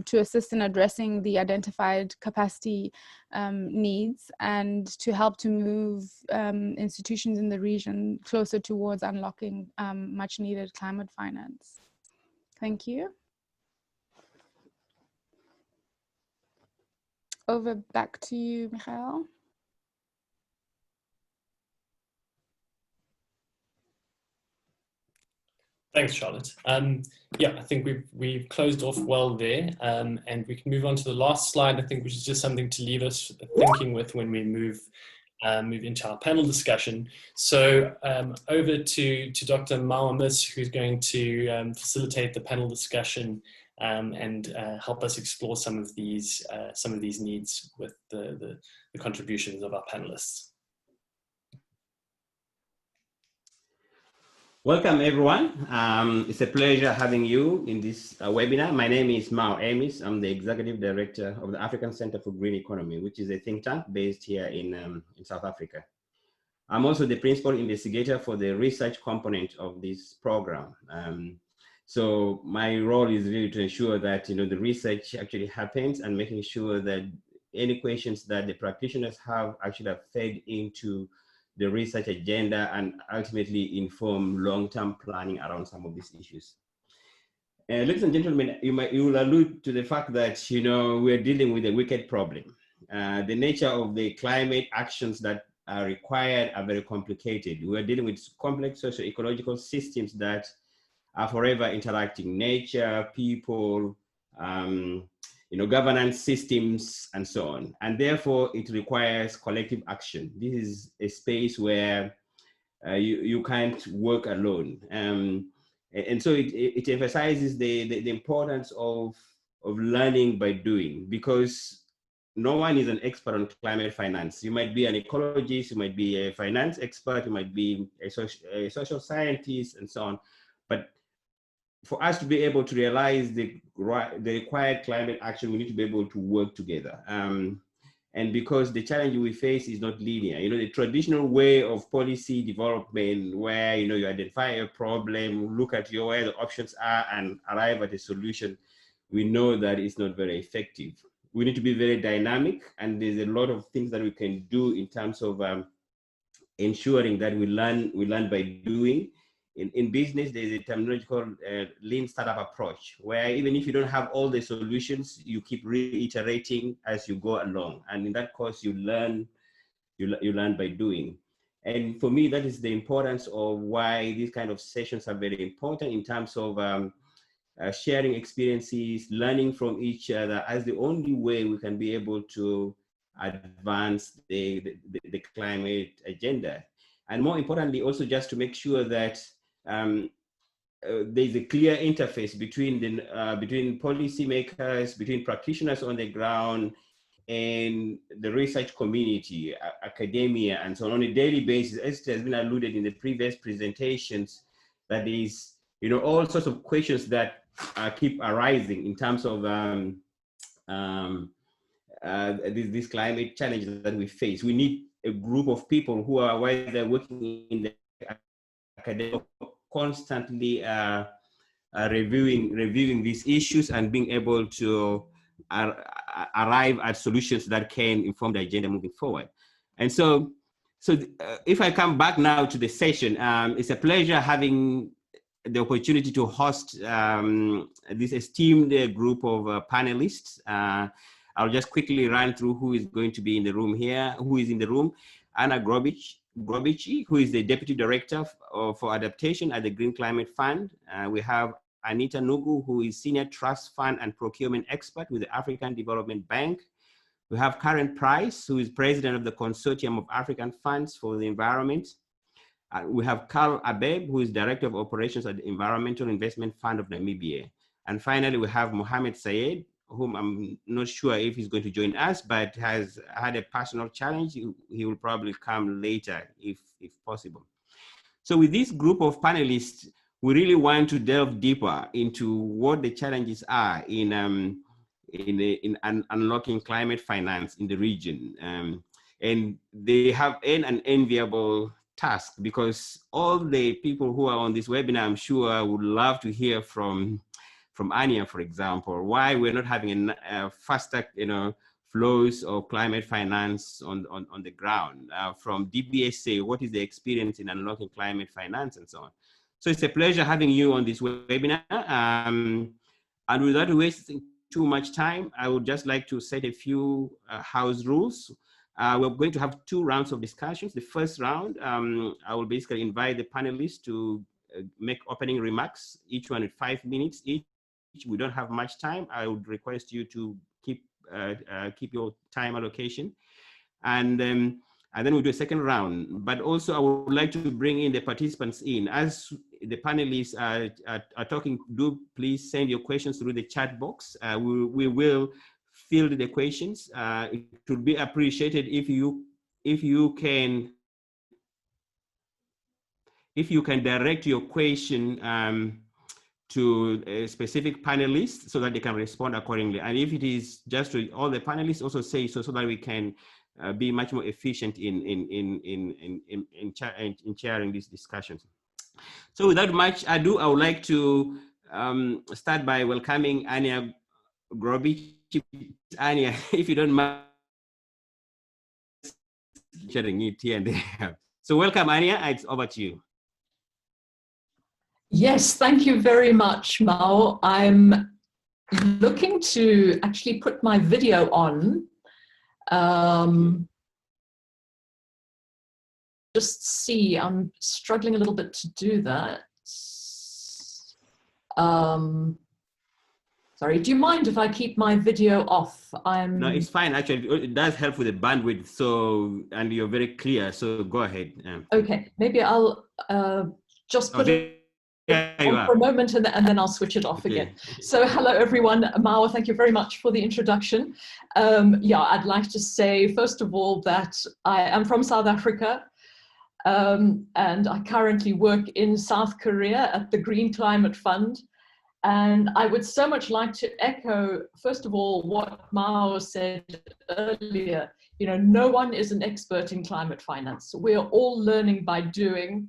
to assist in addressing the identified capacity needs and to help to move institutions in the region closer towards unlocking much needed climate finance. Thank you. Over back to you, Michael. Thanks, Charlotte. Yeah, I think we've closed off well there, and we can move on to the last slide, I think, which is just something to leave us thinking with when we move into our panel discussion. So over to Dr. Mawamis, who's going to facilitate the panel discussion and help us explore some of these needs with the contributions of our panelists. Welcome, everyone. It's a pleasure having you in this webinar. My name is Mao Amis. I'm the Executive Director of the African Center for Green Economy, which is a think tank based here in South Africa. I'm also the Principal Investigator for the research component of this program. So my role is really to ensure that the research actually happens and making sure that any questions that the practitioners have actually are fed into the research agenda and ultimately inform long-term planning around some of these issues. Ladies and gentlemen, you will allude to the fact that we're dealing with a wicked problem. The nature of the climate actions that are required are very complicated. We're dealing with complex socio-ecological systems that are forever interacting: nature, people, governance systems, and so on. And therefore, it requires collective action. This is a space where you can't work alone. And so it emphasizes the importance of learning by doing, because no one is an expert on climate finance. You might be an ecologist, you might be a finance expert, you might be a social scientist, and so on. But for us to be able to realize the required climate action, we need to be able to work together. And because the challenge we face is not linear, the traditional way of policy development, where you identify a problem, look at where the options are, and arrive at a solution, we know that it's not very effective. we need to be very dynamic, and there's a lot of things that we can do in terms of ensuring that we learn by doing. In business, there's a terminological lean startup approach, where even if you don't have all the solutions, you keep reiterating as you go along, and in that course, you learn by doing. And for me, that is the importance of why these kind of sessions are very important in terms of sharing experiences, learning from each other, as the only way we can be able to advance the climate agenda. And more importantly, also just to make sure that there's a clear interface between between policymakers, between practitioners on the ground, and the research community, academia, and so on a daily basis. As it has been alluded in the previous presentations, that is, all sorts of questions that keep arising in terms of these climate challenges that we face. We need a group of people who are, while they're working in the academic, constantly reviewing these issues and being able to arrive at solutions that can inform the agenda moving forward. And so if I come back now to the session, it's a pleasure having the opportunity to host this esteemed group of panelists. I'll just quickly run through who is going to be in the room here, who is in the room. Anna Grobici, who is the Deputy Director for Adaptation at the Green Climate Fund. We have Anita Nugu, who is Senior Trust Fund and Procurement Expert with the African Development Bank. We have Karen Price, who is President of the Consortium of African Funds for the Environment. We have Carl Abeb, who is Director of Operations at the Environmental Investment Fund of Namibia. And finally, we have Mohamed Sayed, whom I'm not sure if he's going to join us, but has had a personal challenge. He will probably come later if possible. So with this group of panelists, we really want to delve deeper into what the challenges are in unlocking climate finance in the region. And they have an enviable task, because all the people who are on this webinar, I'm sure, would love to hear from Anya, for example, why we're not having a faster, flows of climate finance on the ground. From DBSA, what is the experience in unlocking climate finance and so on. So it's a pleasure having you on this webinar. And without wasting too much time, I would just like to set a few house rules. We're going to have 2 rounds of discussions. The first round, I will basically invite the panelists to make opening remarks, each one at 5 minutes each. We don't have much time. I would request you to keep your time allocation. And then we'll do a second round. But also I would like to bring in the participants in. As the panelists are talking, do please send your questions through the chat box. We will field the questions. It would be appreciated if you can direct your question to a specific panelist so that they can respond accordingly. And if it is just to all the panelists, also say so that we can be much more efficient in sharing these discussions. So without much ado, I would like to start by welcoming Anya Grobici. Anya, if you don't mind sharing it here and there. So welcome, Anya, it's over to you. Yes, thank you very much, Mao. I'm looking to actually put my video on. Just see, I'm struggling a little bit to do that. Sorry, do you mind if I keep my video off? No, it's fine, actually. It does help with the bandwidth, so, and you're very clear, so go ahead. Okay, maybe I'll just put it on for a moment and then I'll switch it off again. So hello everyone, Mao, thank you very much for the introduction. Yeah, I'd like to say first of all that I am from South Africa and I currently work in South Korea at the Green Climate Fund. And I would so much like to echo, first of all, what Mao said earlier. You know, no one is an expert in climate finance. We're all learning by doing.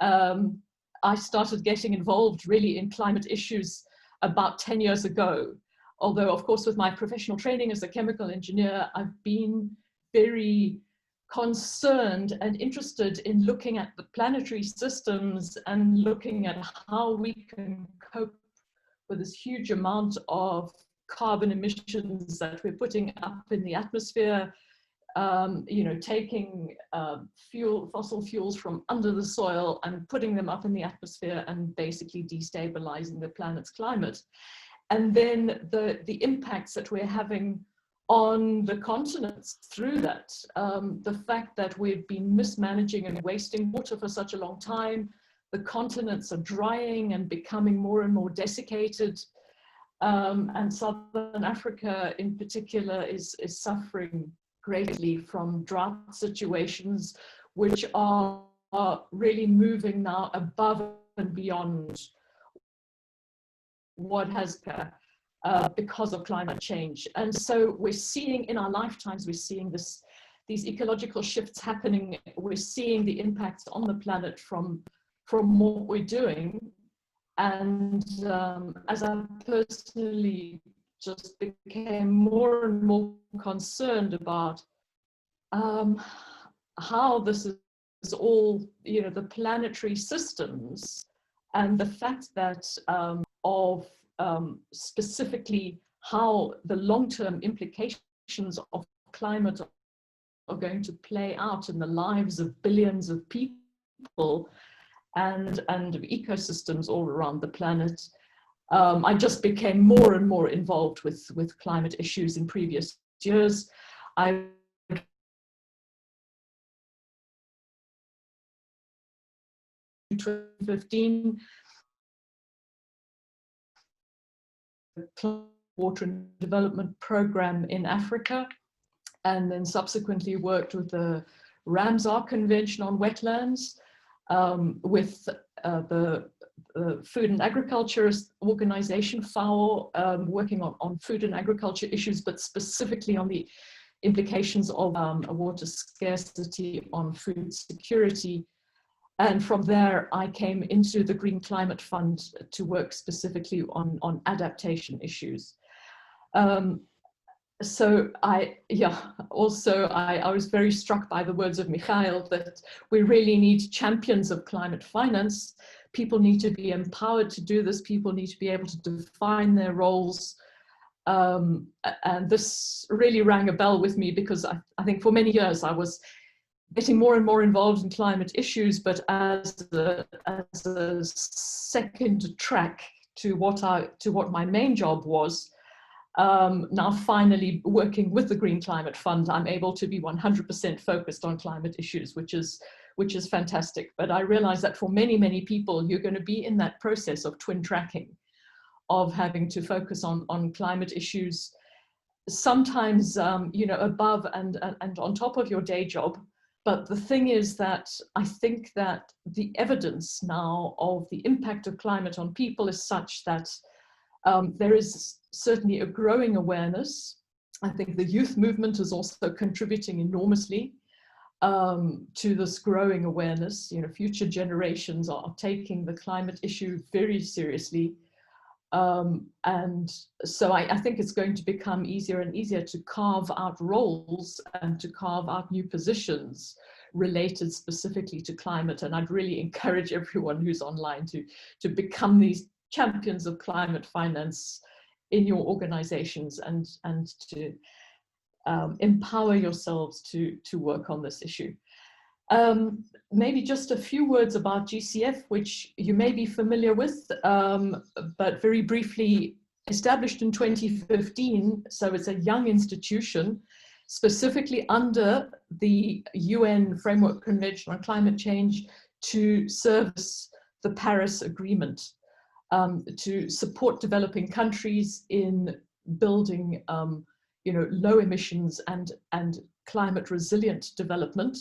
I started getting involved really in climate issues about 10 years ago, although of course with my professional training as a chemical engineer, I've been very concerned and interested in looking at the planetary systems and looking at how we can cope with this huge amount of carbon emissions that we're putting up in the atmosphere, taking fossil fuels from under the soil and putting them up in the atmosphere and basically destabilizing the planet's climate. And then the impacts that we're having on the continents through that. The fact that we've been mismanaging and wasting water for such a long time, the continents are drying and becoming more and more desiccated, and Southern Africa in particular is suffering greatly from drought situations, which are really moving now above and beyond what has because of climate change. And so we're seeing in our lifetimes, we're seeing these ecological shifts happening. We're seeing the impacts on the planet from what we're doing. And as I personally just became more and more concerned about how this is all, the planetary systems, and the fact that specifically how the long-term implications of climate are going to play out in the lives of billions of people and of ecosystems all around the planet. I just became more and more involved with climate issues in previous years. I 2015 water and development program in Africa, and then subsequently worked with the Ramsar Convention on Wetlands, with the Food and Agriculture Organization, FAO, working on food and agriculture issues, but specifically on the implications of water scarcity on food security. And from there, I came into the Green Climate Fund to work specifically on adaptation issues. So I was very struck by the words of Michael that we really need champions of climate finance. People need to be empowered to do this. People need to be able to define their roles. And this really rang a bell with me, because I think for many years I was getting more and more involved in climate issues, but as a second track to what my main job was. Now finally working with the Green Climate Fund, I'm able to be 100% focused on climate issues, which is fantastic. But I realize that for many, many people, you're going to be in that process of twin tracking, of having to focus on climate issues, sometimes above and on top of your day job. But the thing is that I think that the evidence now of the impact of climate on people is such that there is certainly a growing awareness. I think the youth movement is also contributing enormously to this growing awareness. Future generations are taking the climate issue very seriously. And so I think it's going to become easier and easier to carve out roles and to carve out new positions related specifically to climate. And I'd really encourage everyone who's online to become these champions of climate finance in your organizations and to empower yourselves to work on this issue. Maybe just a few words about GCF, which you may be familiar with, but very briefly, established in 2015, so it's a young institution, specifically under the UN Framework Convention on Climate Change to service the Paris Agreement, to support developing countries in building low emissions and climate resilient development.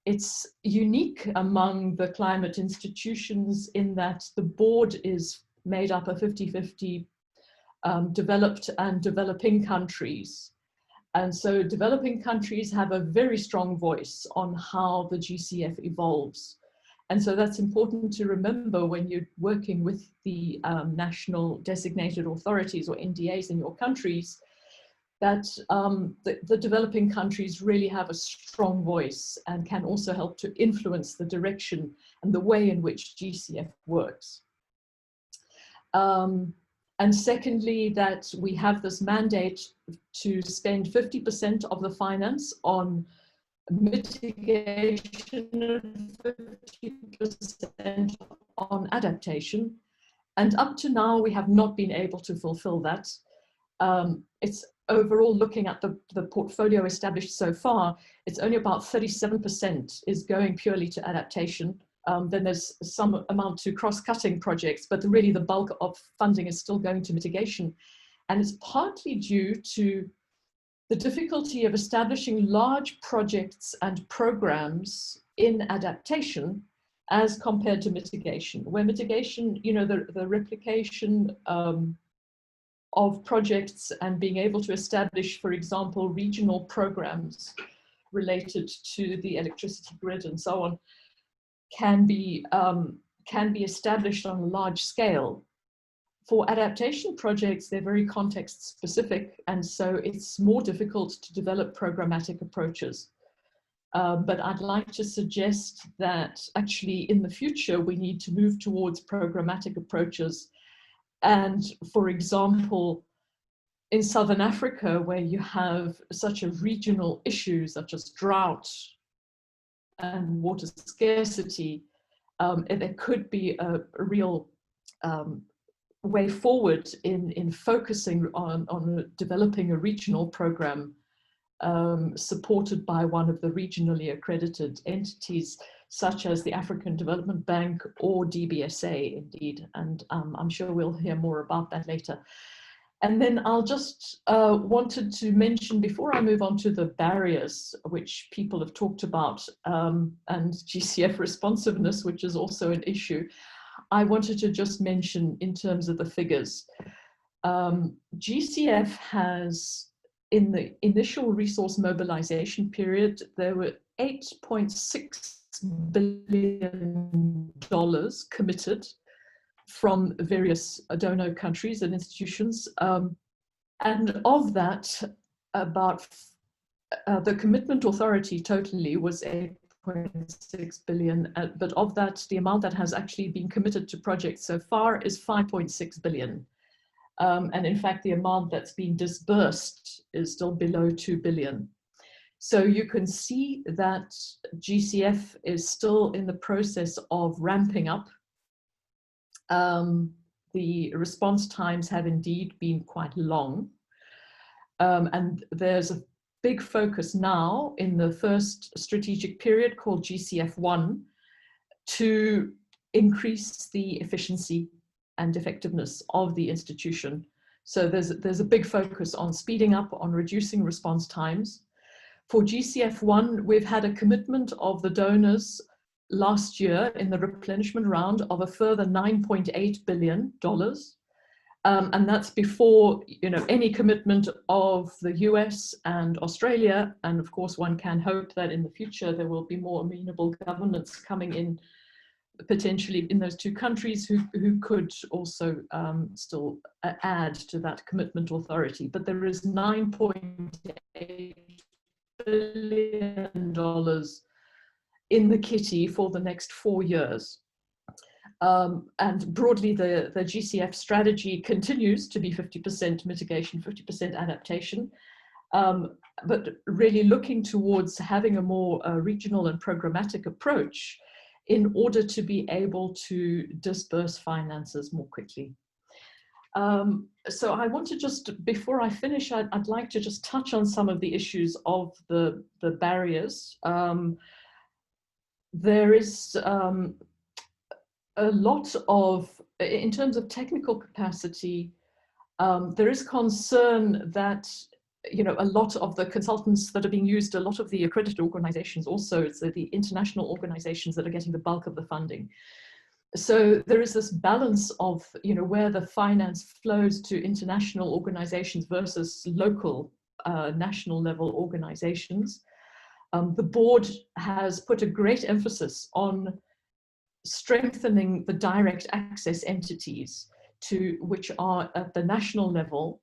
It's unique among the climate institutions in that the board is made up of 50-50 developed and developing countries. And so developing countries have a very strong voice on how the GCF evolves. And so that's important to remember when you're working with the national designated authorities or NDAs in your countries, that the developing countries really have a strong voice and can also help to influence the direction and the way in which GCF works. And secondly, that we have this mandate to spend 50% of the finance on mitigation and 50% on adaptation. And up to now, we have not been able to fulfill that. It's overall, looking at the portfolio established so far, it's only about 37% is going purely to adaptation. Then there's some amount to cross-cutting projects, but really the bulk of funding is still going to mitigation. And it's partly due to the difficulty of establishing large projects and programs in adaptation as compared to mitigation, where mitigation, you know, the replication of projects and being able to establish, for example, regional programs related to the electricity grid and so on, can be established on a large scale. For adaptation projects, they're very context specific, and so it's more difficult to develop programmatic approaches. But I'd like to suggest that actually in the future, we need to move towards programmatic approaches. And for example, in Southern Africa, where you have such a regional issue such as drought and water scarcity, there could be a real way forward in focusing on developing a regional program supported by one of the regionally accredited entities, such as the African Development Bank or DBSA indeed. And I'm sure we'll hear more about that later. And then I'll just wanted to mention, before I move on to the barriers, which people have talked about, and GCF responsiveness, which is also an issue, I wanted to just mention in terms of the figures. GCF has, in the initial resource mobilization period, there were $8.6 billion committed from various donor countries and institutions. And of that, about the commitment authority totally was 8.6 billion, but of that, the amount that has actually been committed to projects so far is 5.6 billion. And in fact, the amount that's been disbursed is still below 2 billion. So you can see that GCF is still in the process of ramping up. The response times have indeed been quite long. And there's a big focus now in the first strategic period called GCF1 to increase the efficiency and effectiveness of the institution. So there's a big focus on speeding up, on reducing response times. For GCF1, we've had a commitment of the donors last year in the replenishment round of a further $9.8 billion. And that's before, you know, any commitment of the US and Australia. And of course, one can hope that in the future there will be more amenable governments coming in, potentially in those two countries who could also still add to that commitment authority. But there is $9.8 billion in the kitty for the next 4 years. And broadly, the GCF strategy continues to be 50% mitigation, 50% adaptation, but really looking towards having a more regional and programmatic approach in order to be able to disperse finances more quickly. So I want to just, before I finish, I'd like to just touch on some of the issues of the barriers. There is a lot of, in terms of technical capacity, there is concern that, you know, a lot of the consultants that are being used, a lot of the accredited organizations also, it's the international organizations that are getting the bulk of the funding. So there is this balance of, you know, where the finance flows to international organizations versus local national level organizations. The board has put a great emphasis on strengthening the direct access entities to which are at the national level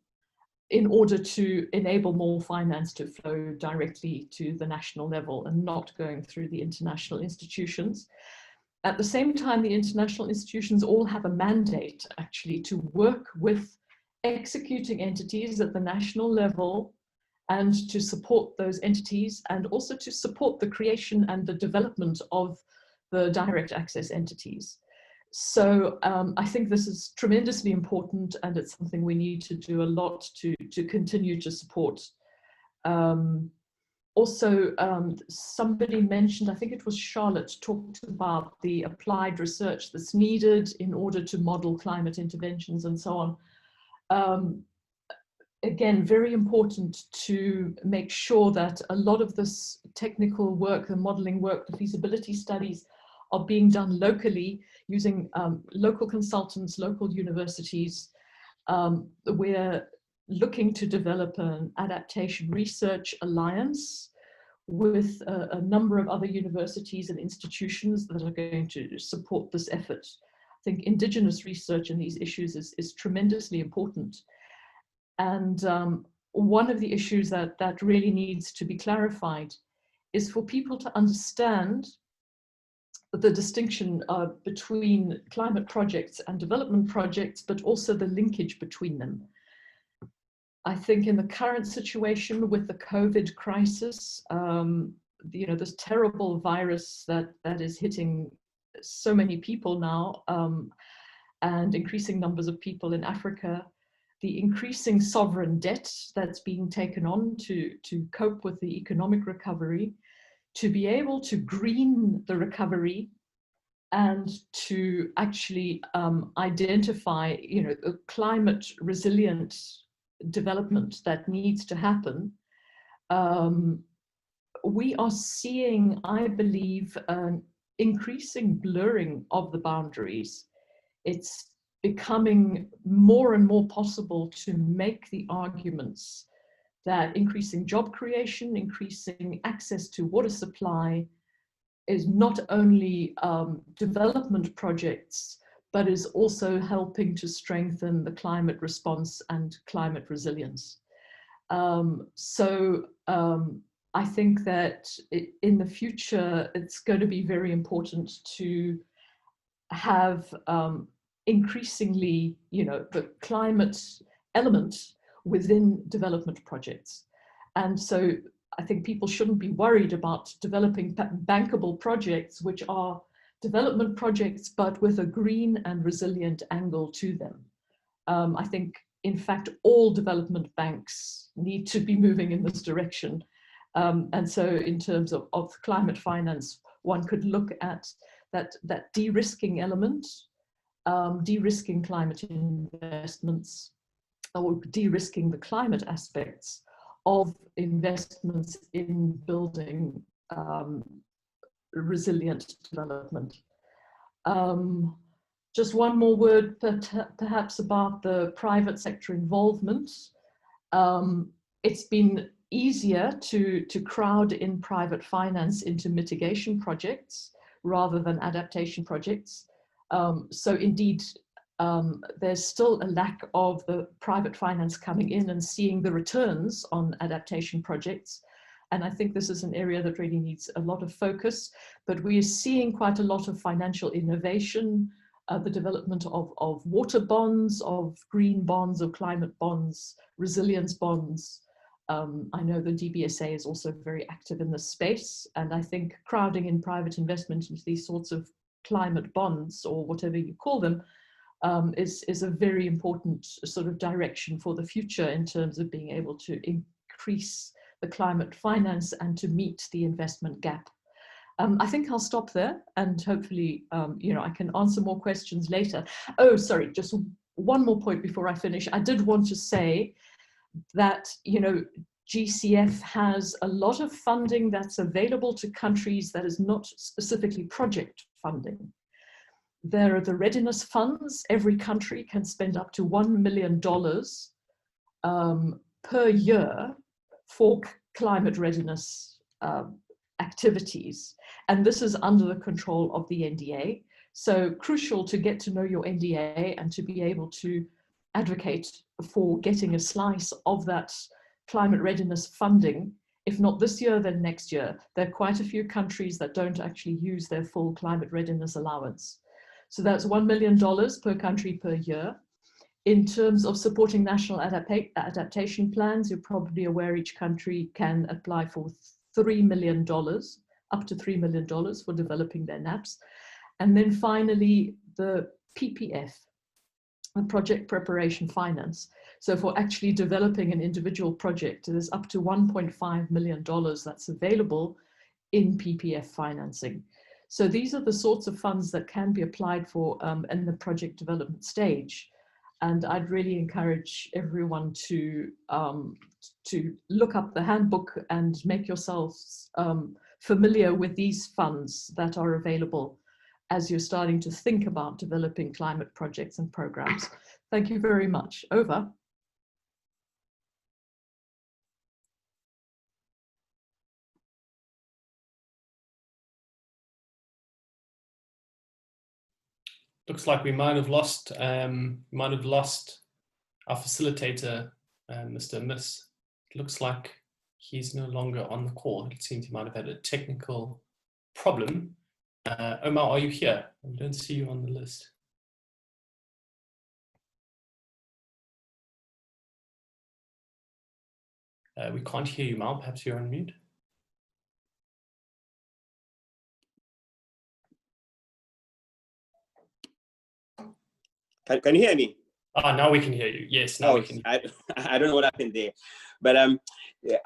in order to enable more finance to flow directly to the national level and not going through the international institutions. At the same time, the international institutions all have a mandate actually to work with executing entities at the national level and to support those entities, and also to support the creation and the development of the direct access entities. So I think this is tremendously important, and it's something we need to do a lot to continue to support. Somebody mentioned, I think it was Charlotte, talked about the applied research that's needed in order to model climate interventions and so on. Again, very important to make sure that a lot of this technical work, the modeling work, the feasibility studies are being done locally using local consultants, local universities. We're looking to develop an adaptation research alliance with a number of other universities and institutions that are going to support this effort. I think indigenous research in these issues is tremendously important. And one of the issues that really needs to be clarified is for people to understand the distinction between climate projects and development projects, but also the linkage between them. I think in the current situation with the COVID crisis, this terrible virus that is hitting so many people now, and increasing numbers of people in Africa, the increasing sovereign debt that's being taken on to cope with the economic recovery, to be able to green the recovery and to actually identify, a climate resilient development that needs to happen. We are seeing, I believe, an increasing blurring of the boundaries. It's becoming more and more possible to make the arguments that increasing job creation, increasing access to water supply is not only development projects, but is also helping to strengthen the climate response and climate resilience. I think that in the future, it's going to be very important to have increasingly, the climate element within development projects. And so I think people shouldn't be worried about developing bankable projects, which are development projects, but with a green and resilient angle to them. I think, in fact, all development banks need to be moving in this direction. And so in terms of climate finance, one could look at that de-risking element, de-risking climate investments, or de-risking the climate aspects of investments in building resilient development. Just one more word perhaps about the private sector involvement. It's been easier to crowd in private finance into mitigation projects rather than adaptation projects. So indeed, there's still a lack of the private finance coming in and seeing the returns on adaptation projects. And I think this is an area that really needs a lot of focus, but we are seeing quite a lot of financial innovation, the development of water bonds, of green bonds, of climate bonds, resilience bonds. I know the DBSA is also very active in this space, and I think crowding in private investment into these sorts of climate bonds, or whatever you call them, is a very important sort of direction for the future in terms of being able to increase the climate finance and to meet the investment gap. I think I'll stop there, and hopefully, I can answer more questions later. Oh, sorry, just one more point before I finish. I did want to say that, GCF has a lot of funding that's available to countries that is not specifically project funding. There are the readiness funds. Every country can spend up to $1 million per year for climate readiness activities. And this is under the control of the NDA. So crucial to get to know your NDA and to be able to advocate for getting a slice of that climate readiness funding. If not this year, then next year. There are quite a few countries that don't actually use their full climate readiness allowance. So that's $1 million per country per year. In terms of supporting national adaptation plans, you're probably aware each country can apply for $3 million, up to $3 million for developing their NAPs. And then finally, the PPF, the project preparation finance. So for actually developing an individual project, there's up to $1.5 million that's available in PPF financing. So these are the sorts of funds that can be applied for in the project development stage. And I'd really encourage everyone to look up the handbook and make yourselves familiar with these funds that are available as you're starting to think about developing climate projects and programs. Thank you very much. Over. Looks like we might have lost our facilitator, Mr. Miss. It looks like he's no longer on the call. It seems he might have had a technical problem. Omar, are you here? I don't see you on the list. We can't hear you, Mal. Perhaps you're on mute. Can you hear me? Ah, now we can hear you. Yes, now we can hear you. I don't know what happened there. But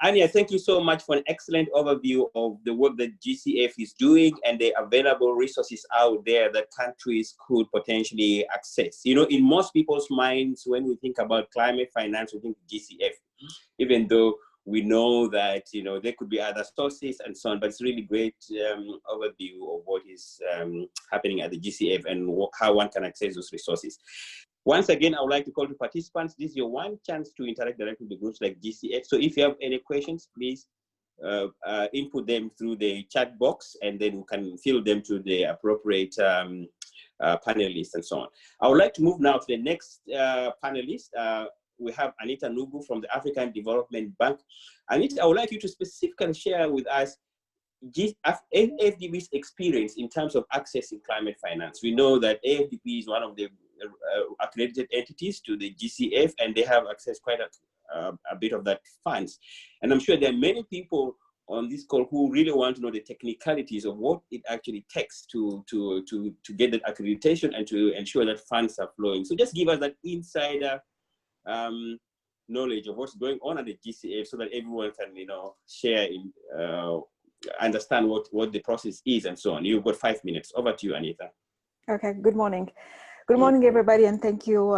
Anya, thank you so much for an excellent overview of the work that GCF is doing and the available resources out there that countries could potentially access. You know, in most people's minds, when we think about climate finance, we think GCF, even though we know that, you know, there could be other sources and so on, but it's really great overview of what is happening at the GCF and how one can access those resources. Once again, I would like to call to participants. This is your one chance to interact directly with the groups like GCF. So if you have any questions, please input them through the chat box, and then we can field them to the appropriate panelists and so on. I would like to move now to the next panelist. We have Anita Nugu from the African Development Bank. Anita, I would like you to specifically share with us AFDB's experience in terms of accessing climate finance. We know that AFDB is one of the accredited entities to the GCF, and they have access quite a bit of that funds. And I'm sure there are many people on this call who really want to know the technicalities of what it actually takes to get that accreditation and to ensure that funds are flowing. So just give us that insider knowledge of what's going on at the GCF so that everyone can, you know, share in understand what the process is and so on. You've got 5 minutes. Over to you, Anita. Okay, good morning. Good morning, everybody, and thank you,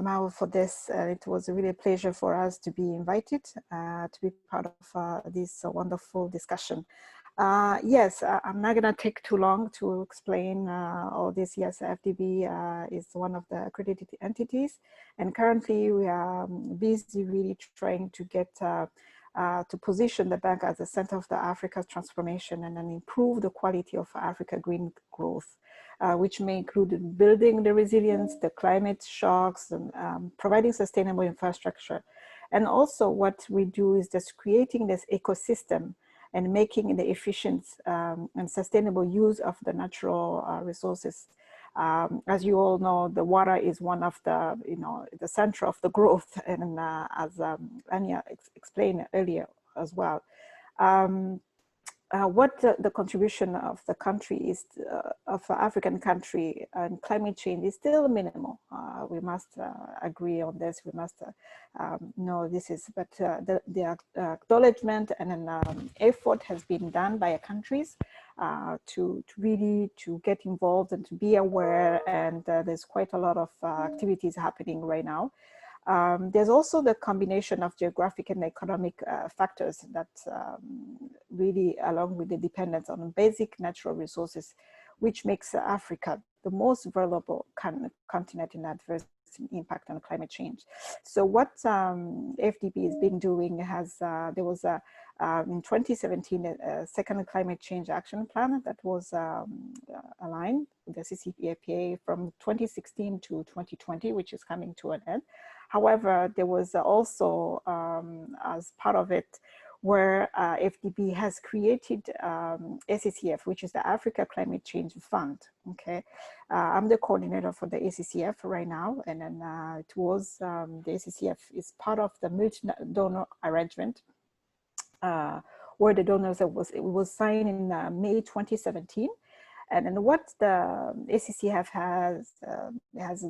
Mao, for this. It was really a pleasure for us to be invited to be part of this wonderful discussion. Yes, I'm not going to take too long to explain all this. Yes, FDB is one of the accredited entities, and currently we are busy really trying to get to position the bank as a center of the Africa transformation and then improve the quality of Africa green growth. Which may include building the resilience, the climate shocks, and providing sustainable infrastructure. And also what we do is just creating this ecosystem and making the efficient and sustainable use of the natural resources. As you all know, the water is one of the, you know, the center of the growth, and as Anya explained earlier as well. What the contribution of the country is, of African country and climate change is still minimal. We must agree on this. We must know this is, but the acknowledgement and an effort has been done by countries to really get involved and to be aware. And there's quite a lot of activities happening right now. There's also the combination of geographic and economic factors that really, along with the dependence on basic natural resources, which makes Africa the most vulnerable continent in adverse impact on climate change. So what FDB has been doing there was in 2017 a second climate change action plan that was aligned with the SACFP from 2016 to 2020, which is coming to an end. However, there was also as part of it where FDB has created SACF, which is the Africa Climate Change Fund. Okay, I'm the coordinator for the SACF right now, and then it was the SACF is part of the multi-donor arrangement where the donors it was signed in May 2017. And then what the SACF has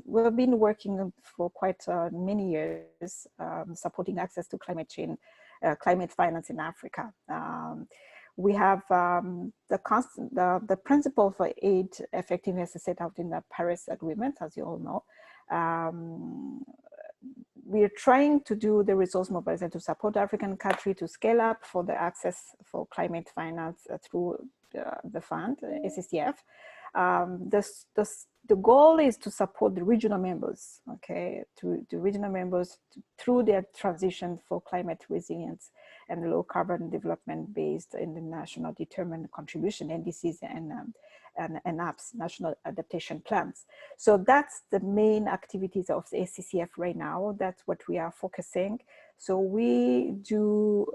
we've been working for quite many years supporting access to climate change, climate finance in Africa. We have the principle for aid effectiveness is set out in the Paris Agreement, as you all know. We are trying to do the resource mobilization to support African country to scale up for the access for climate finance through the fund, SACF. The goal is to support the regional members, okay, to the regional members through their transition for climate resilience and low carbon development based in the national determined contribution, NDCs and NAPs, national adaptation plans. So that's the main activities of the SACF right now. That's what we are focusing. So we do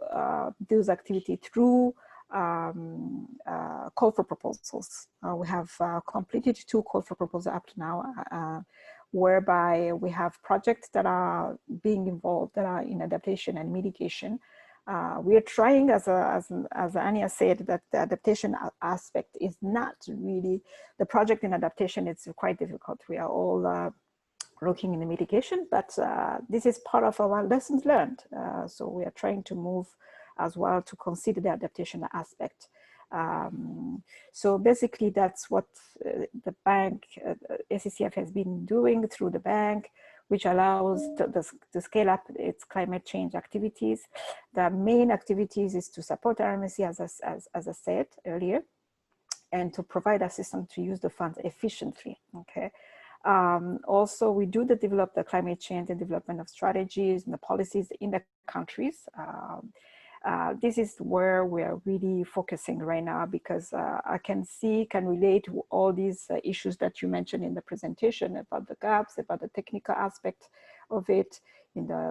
those activities through call for proposals. We have completed 2 call for proposals up to now, whereby we have projects that are being involved that are in adaptation and mitigation. We are trying, as Anya said, that the adaptation aspect is not really, the project in adaptation, it's quite difficult. We are all looking in the mitigation, but this is part of our lessons learned. So we are trying to move as well to consider the adaptation aspect. So basically that's what the bank, SACF has been doing through the bank, which allows to scale up its climate change activities. The main activities is to support RMSC, as I said earlier, and to provide assistance to use the funds efficiently, okay? Also, we do develop the climate change and development of strategies and the policies in the countries. This is where we are really focusing right now, because I can relate to all these issues that you mentioned in the presentation about the gaps, about the technical aspect of it.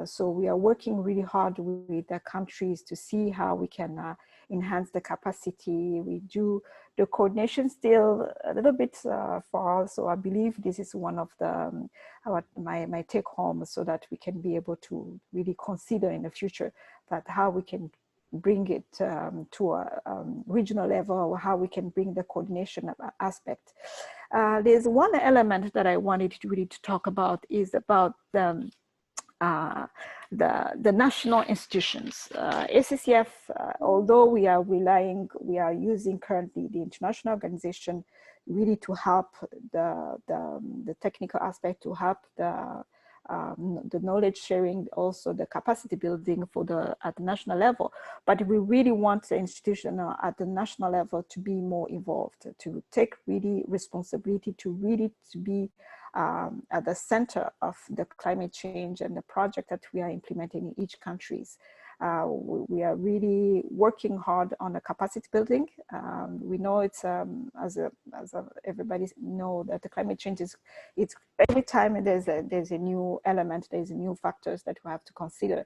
So we are working really hard with the countries to see how we can enhance the capacity. We do the coordination still a little bit far. So I believe this is one of the my take home, so that we can be able to really consider in the future that how we can bring it to a regional level, or how we can bring the coordination aspect. There's one element that I wanted to really talk about is about the national institutions. SACF, although we are using currently the international organization really to help the technical aspect, to help the knowledge sharing, also the capacity building at the national level. But we really want the institution at the national level to be more involved, to take really responsibility, to be at the center of the climate change and the project that we are implementing in each countries. We are really working hard on the capacity building. We know it's, as everybody know, that the climate change it's every time there's a new element, there's new factors that we have to consider.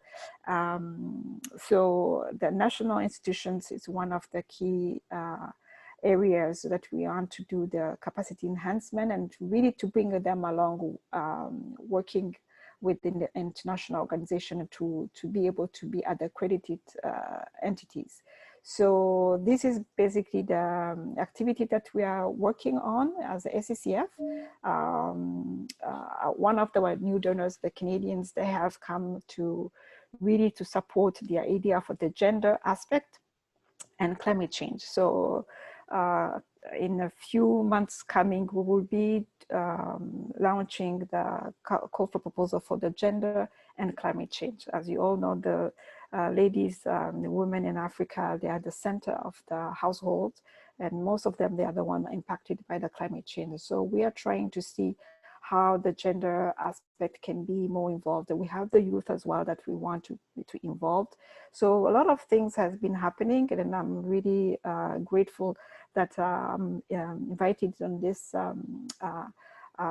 So the national institutions is one of the key areas that we want to do the capacity enhancement, and really to bring them along, working within the international organization to be able to be at accredited entities. So this is basically the activity that we are working on as a SACF. One of the new donors, the Canadians, they have come to really to support the idea for the gender aspect and climate change. So in a few months coming, we will be launching the call for proposal for the gender and climate change. As you all know, the ladies, the women in Africa, they are the center of the household, And most of them, they are the one impacted by the climate change. So we are trying to see how the gender aspect can be more involved. And we have the youth as well that we want to involve. So a lot of things has been happening, and I'm really grateful that I'm invited on this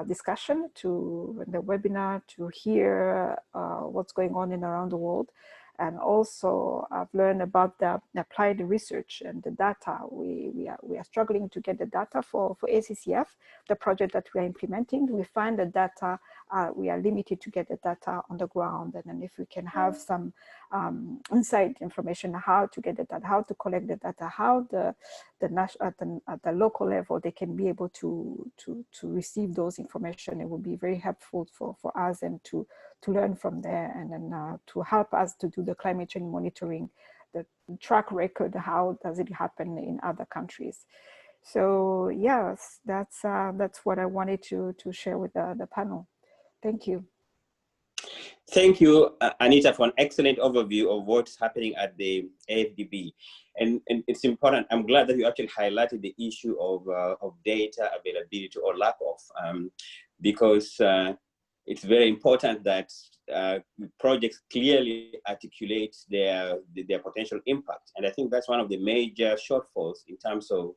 discussion, to the webinar, to hear what's going on around the world. And also I've learned about the applied research and the data. We are struggling to get the data for SACF, the project that we are implementing. We find the data, we are limited to get the data on the ground. And then if we can have some inside information, how to get the data, how to collect the data, how at the local level, they can be able to receive those information, it will be very helpful for us, and to learn from there, and then to help us to do the climate change monitoring, the track record, how does it happen in other countries. So yes, that's what I wanted to share with the panel. Thank you. Thank you, Anita, for an excellent overview of what's happening at the AFDB. And it's important, I'm glad that you actually highlighted the issue of data availability or lack of, because it's very important that projects clearly articulate their potential impact. And I think that's one of the major shortfalls in terms of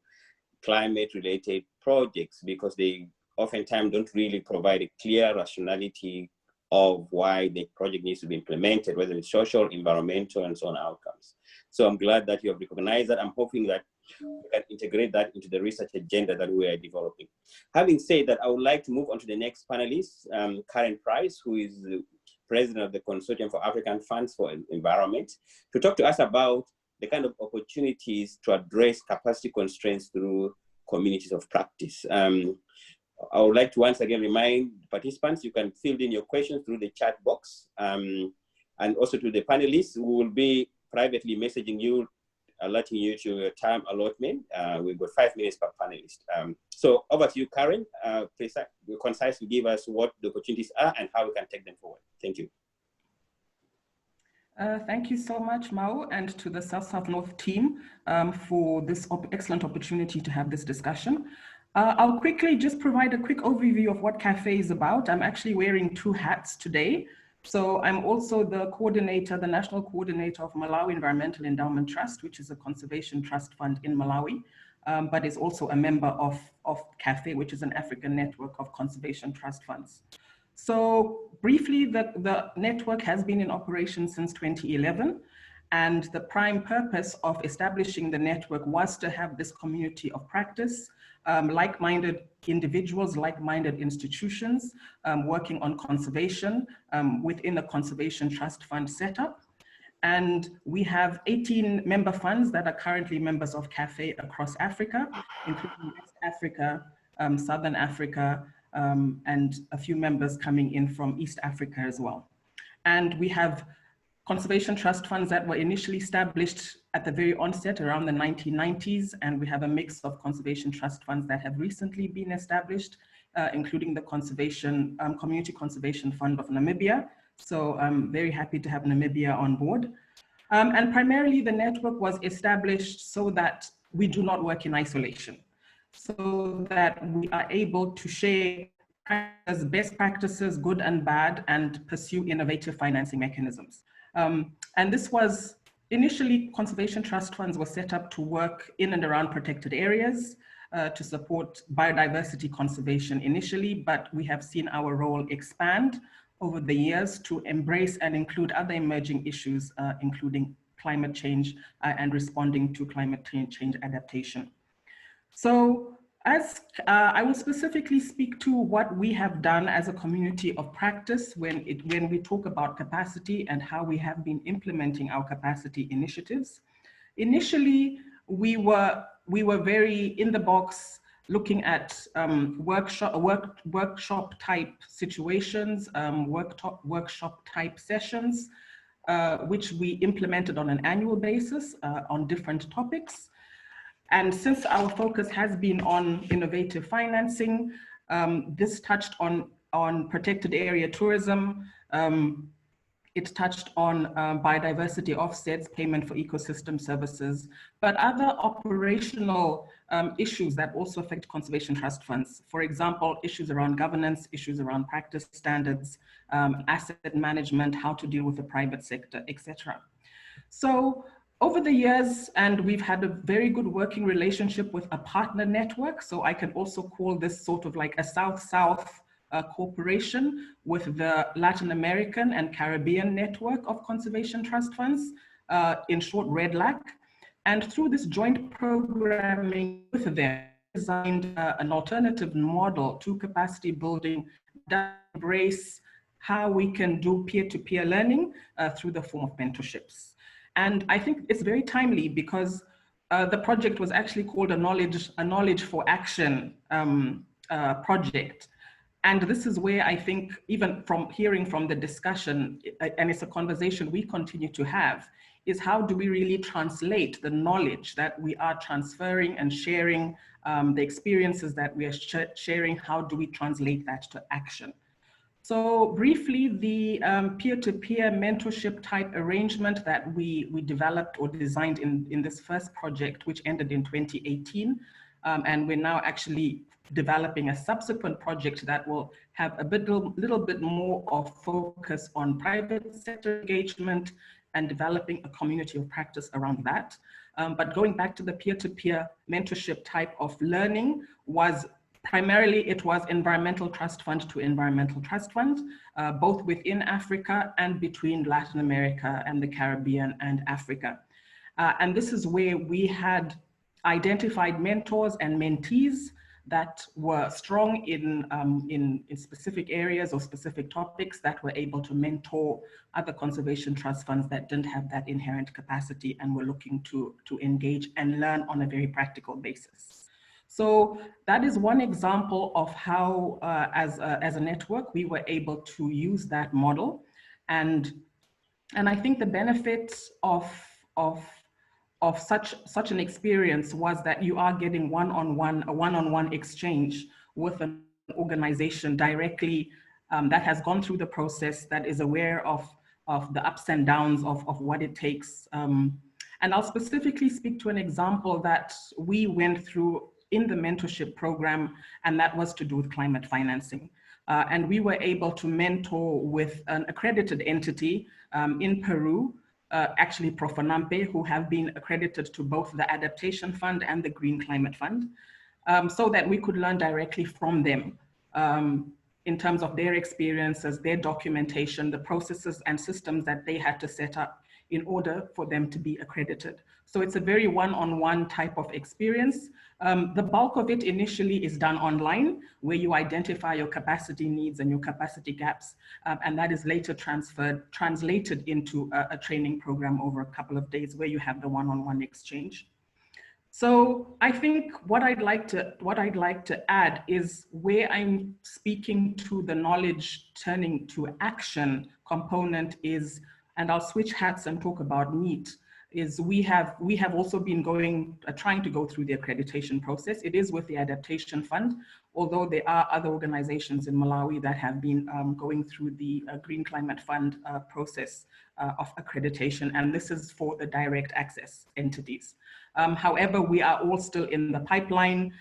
climate-related projects, because they oftentimes don't really provide a clear rationality of why the project needs to be implemented, whether it's social, environmental, and so on outcomes. So I'm glad that you have recognized that. I'm hoping that we can integrate that into the research agenda that we are developing. Having said that, I would like to move on to the next panelist, Karen Price, who is the president of the Consortium for African Funds for Environment, to talk to us about the kind of opportunities to address capacity constraints through communities of practice. I would like to once again remind participants, you can fill in your questions through the chat box, and also to the panelists who will be privately messaging you, alerting you to your time allotment. We've got 5 minutes per panelist. So over to you, Karen. Please concisely give us what the opportunities are and how we can take them forward. Thank you. Thank you so much, Mao, and to the South-South-North team for this excellent opportunity to have this discussion. I'll quickly just provide a quick overview of what CAFE is about. I'm actually wearing 2 hats today. So I'm also the coordinator, the national coordinator of Malawi Environmental Endowment Trust, which is a conservation trust fund in Malawi, but is also a member of CAFE, which is an African network of conservation trust funds. So briefly, the network has been in operation since 2011. And the prime purpose of establishing the network was to have this community of practice, like-minded individuals, like-minded institutions, working on conservation within a conservation trust fund setup. And we have 18 member funds that are currently members of CAFE across Africa, including West Africa, Southern Africa, and a few members coming in from East Africa as well. And we have conservation trust funds that were initially established at the very onset around the 1990s, and we have a mix of conservation trust funds that have recently been established, including the Community Conservation Fund of Namibia. So I'm very happy to have Namibia on board. And primarily the network was established so that we do not work in isolation, so that we are able to share best practices, good and bad, and pursue innovative financing mechanisms. And this was initially, conservation trust funds were set up to work in and around protected areas to support biodiversity conservation initially, but we have seen our role expand over the years to embrace and include other emerging issues, including climate change and responding to climate change adaptation. So as I will specifically speak to what we have done as a community of practice when we talk about capacity and how we have been implementing our capacity initiatives. Initially, we were very in the box, looking at workshop type situations, workshop type sessions, which we implemented on an annual basis on different topics. And since our focus has been on innovative financing, this touched on protected area tourism. It touched on biodiversity offsets, payment for ecosystem services, but other operational issues that also affect conservation trust funds. For example, issues around governance, issues around practice standards, asset management, how to deal with the private sector, etc. So over the years, and we've had a very good working relationship with a partner network. So I can also call this sort of like a South-South cooperation with the Latin American and Caribbean network of conservation trust funds, in short, REDLAC. And through this joint programming with them, designed an alternative model to capacity building that embrace how we can do peer-to-peer learning through the form of mentorships. And I think it's very timely because the project was actually called a knowledge for action project. And this is where I think, even from hearing from the discussion, and it's a conversation we continue to have, is how do we really translate the knowledge that we are transferring and sharing, the experiences that we are sharing, how do we translate that to action? So briefly, the peer-to-peer mentorship type arrangement that we developed or designed in this first project, which ended in 2018, and we're now actually developing a subsequent project that will have a little bit more of focus on private sector engagement and developing a community of practice around that. But going back to the peer-to-peer mentorship type of learning was primarily, it was environmental trust fund to environmental trust fund, both within Africa and between Latin America and the Caribbean and Africa. And this is where we had identified mentors and mentees that were strong in specific areas or specific topics that were able to mentor other conservation trust funds that didn't have that inherent capacity and were looking to engage and learn on a very practical basis. So that is one example of how, as a network, we were able to use that model. And I think the benefits of such an experience was that you are getting a one-on-one exchange with an organization directly that has gone through the process, that is aware of the ups and downs of what it takes. And I'll specifically speak to an example that we went through in the mentorship program, and that was to do with climate financing. And we were able to mentor with an accredited entity in Peru, actually Profonampe, who have been accredited to both the Adaptation Fund and the Green Climate Fund, so that we could learn directly from them in terms of their experiences, their documentation, the processes and systems that they had to set up in order for them to be accredited. So it's a very one-on-one type of experience. The bulk of it initially is done online, where you identify your capacity needs and your capacity gaps, and that is later translated into a training program over a couple of days where you have the one-on-one exchange. So I think what I'd like to add is where I'm speaking to the knowledge turning to action component is, and I'll switch hats and talk about NEAT, is we have also been trying to go through the accreditation process. It is with the Adaptation Fund, although there are other organizations in Malawi that have been going through the Green Climate Fund process of accreditation, and this is for the direct access entities. However, we are all still in the pipeline,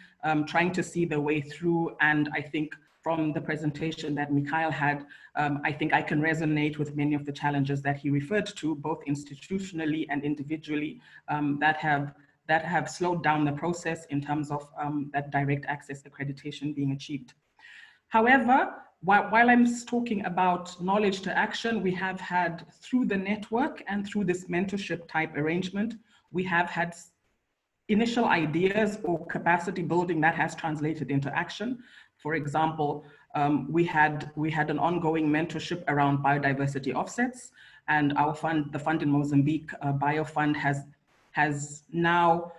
trying to see the way through, and I think from the presentation that Mikhail had, I think I can resonate with many of the challenges that he referred to, both institutionally and individually, that have slowed down the process in terms of that direct access accreditation being achieved. However, while I'm talking about knowledge to action, we have had, through the network and through this mentorship type arrangement, we have had initial ideas or capacity building that has translated into action. For example, we had an ongoing mentorship around biodiversity offsets, and our fund, the fund in Mozambique, BioFund, has now,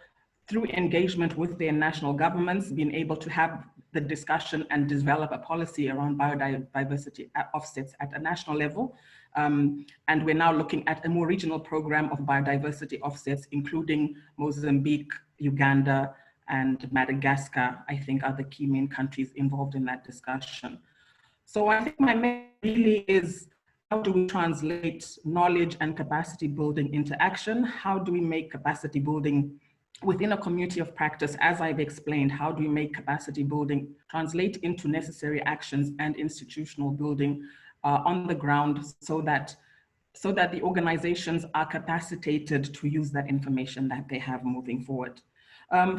through engagement with their national governments, been able to have the discussion and develop a policy around biodiversity offsets at a national level. And we're now looking at a more regional program of biodiversity offsets, including Mozambique, Uganda, and Madagascar, I think, are the key main countries involved in that discussion. So I think my main really is, how do we translate knowledge and capacity building into action? How do we make capacity building within a community of practice, as I've explained, how do we make capacity building translate into necessary actions and institutional building on the ground so that the organizations are capacitated to use that information that they have moving forward.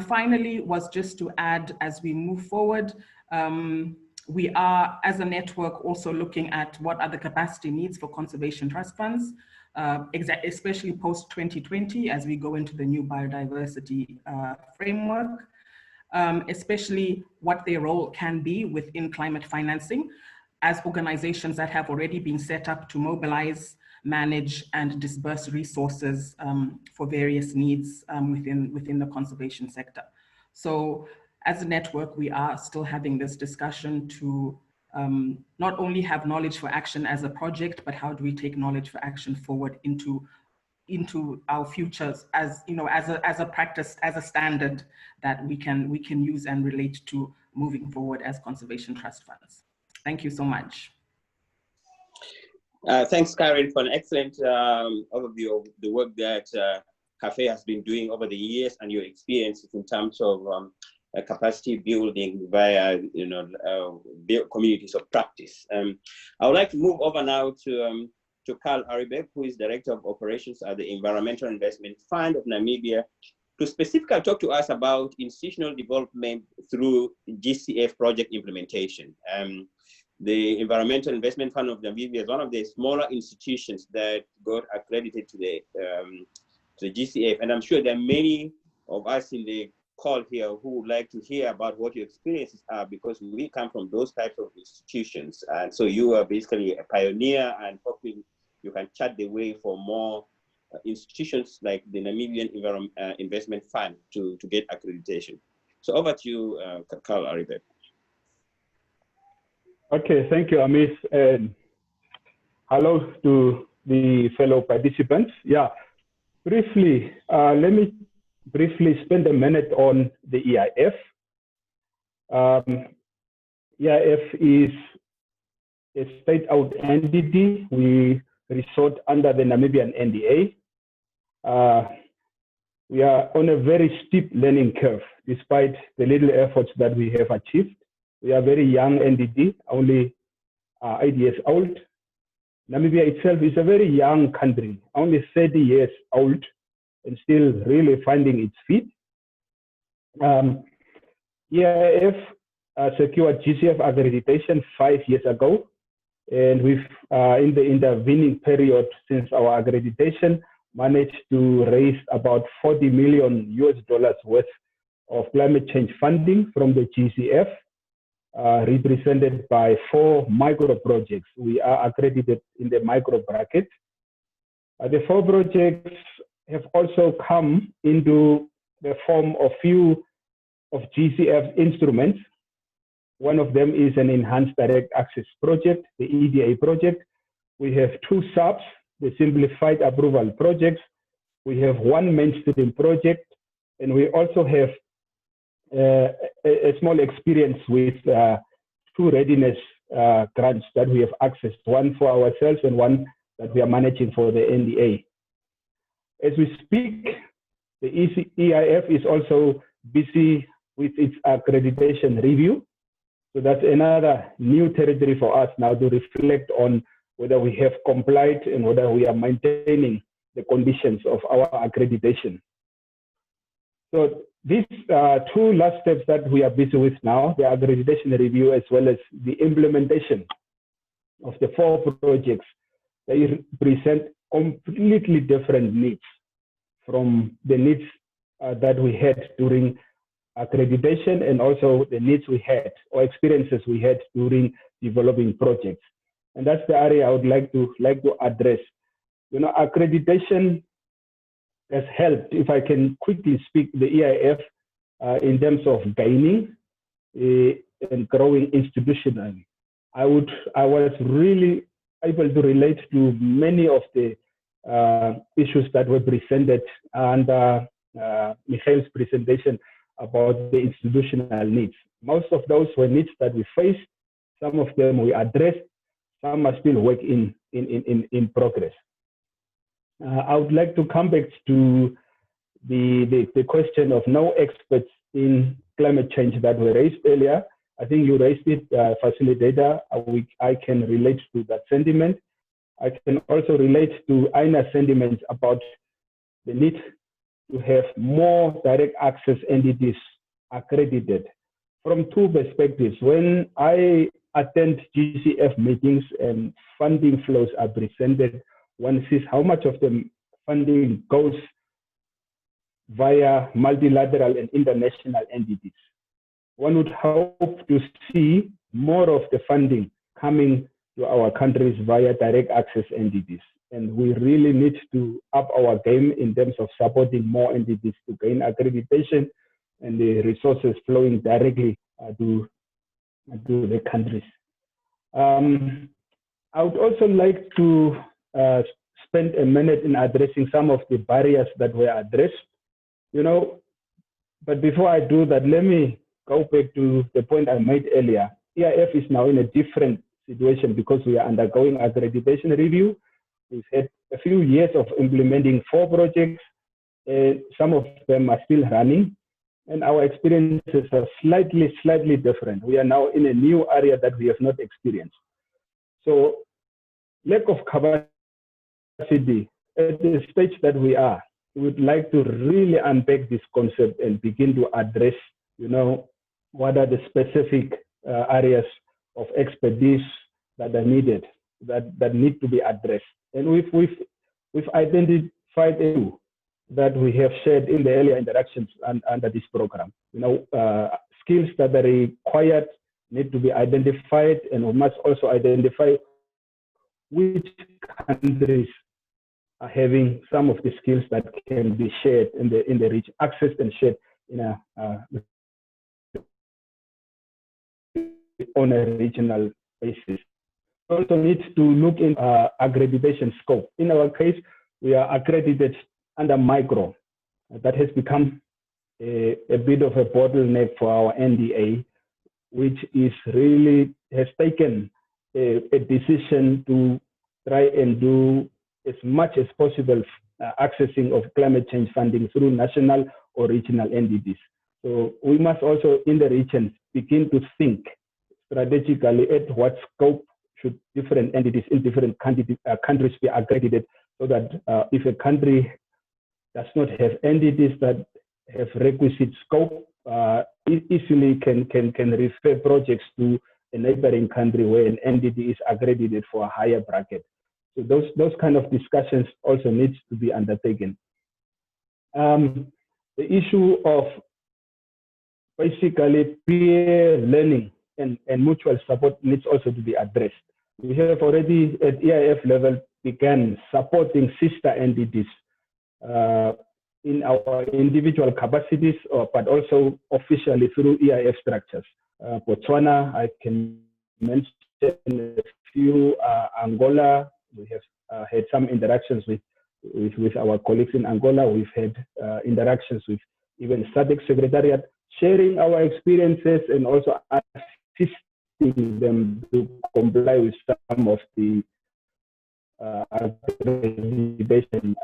Finally, was just to add, as we move forward, we are, as a network, also looking at what are the capacity needs for conservation trust funds, especially post-2020, as we go into the new biodiversity framework, especially what their role can be within climate financing as organizations that have already been set up to mobilize, manage, and disperse resources for various needs within the conservation sector. So as a network, we are still having this discussion to not only have knowledge for action as a project, but how do we take knowledge for action forward into our futures as, you know, as a practice, as a standard that we can use and relate to moving forward as conservation trust funds. Thank you so much. Thanks, Karen, for an excellent overview of the work that CAFE has been doing over the years and your experiences in terms of capacity building via, you know, communities of practice. I would like to move over now to Carl Aribek, who is Director of Operations at the Environmental Investment Fund of Namibia, to specifically talk to us about institutional development through GCF project implementation. The Environmental Investment Fund of Namibia is one of the smaller institutions that got accredited to the GCF. And I'm sure there are many of us in the call here who would like to hear about what your experiences are, because we come from those types of institutions. And so you are basically a pioneer, and hoping you can chart the way for more institutions like the Namibian Investment Fund to get accreditation. So over to you, Carl Aribek. Okay, thank you, Amis, and hello to the fellow participants. Yeah, briefly, let me briefly spend a minute on the EIF. EIF is a state-owned entity. We resort under the Namibian NDA. We are on a very steep learning curve, despite the little efforts that we have achieved. We are a very young entity, only 8 years old. Namibia itself is a very young country, only 30 years old, and still really finding its feet. EIF secured GCF accreditation 5 years ago, and we've, in the intervening period since our accreditation, managed to raise about $40 million worth of climate change funding from the GCF, represented by 4 micro projects. We are accredited in the micro bracket. The 4 projects have also come into the form of few of GCF instruments. One of them is an enhanced direct access project, the EDA project. We have 2 subs, the simplified approval projects. We have 1 mainstream project, and we also have a small experience with 2 readiness grants that we have accessed, one for ourselves and one that we are managing for the NDA. As we speak, the EIF is also busy with its accreditation review. So that's another new territory for us now to reflect on whether we have complied and whether we are maintaining the conditions of our accreditation. So these 2 last steps that we are busy with now, the accreditation review as well as the implementation of the 4 projects, they present completely different needs from the needs that we had during accreditation, and also the needs we had or experiences we had during developing projects. And that's the area I would like to address. You know, accreditation has helped, if I can quickly speak, the EIF in terms of gaining and growing institutionally. I was really able to relate to many of the issues that were presented under Michael's presentation about the institutional needs. Most of those were needs that we faced. Some of them we addressed. Some are still work in progress. I would like to come back to the question of no experts in climate change that were raised earlier. I think you raised it, facilitator. I can relate to that sentiment. I can also relate to Aina's sentiments about the need to have more direct access entities accredited from two perspectives. When I attend GCF meetings and funding flows are presented, one sees how much of the funding goes via multilateral and international entities. One would hope to see more of the funding coming to our countries via direct access entities. And we really need to up our game in terms of supporting more entities to gain accreditation and the resources flowing directly to the countries. I would also like to spend a minute in addressing some of the barriers that were addressed. But before I do that, let me go back to the point I made earlier. EIF is now in a different situation because we are undergoing accreditation review. We've had a few years of implementing 4 projects. Some of them are still running, and our experiences are slightly different. We are now in a new area that we have not experienced. So lack of capacity at the stage that we are, we would like to really unpack this concept and begin to address, what are the specific areas of expertise that are needed, that need to be addressed. And we've identified a few that we have shared in the earlier interactions under this program. Skills that are required need to be identified, and we must also identify which countries are having some of the skills that can be shared in the region, accessed and shared on a regional basis. Also need to look in accreditation scope. In our case, we are accredited under micro. That has become a bit of a bottleneck for our NDA, which is really has taken a decision to try and do as much as possible accessing of climate change funding through national or regional entities. So we must also in the regions begin to think strategically at what scope should different entities in different countries be accredited, so that if a country does not have entities that have requisite scope, easily can refer projects to a neighboring country where an entity is accredited for a higher bracket. So those kind of discussions also needs to be undertaken. The issue of basically peer learning and mutual support needs also to be addressed. We have already at EIF level began supporting sister entities in our individual capacities, but also officially through EIF structures. Botswana, I can mention a few, Angola, we have had some interactions with our colleagues in Angola. We've had interactions with even SADC Secretariat, sharing our experiences and also assisting them to comply with some of the accreditation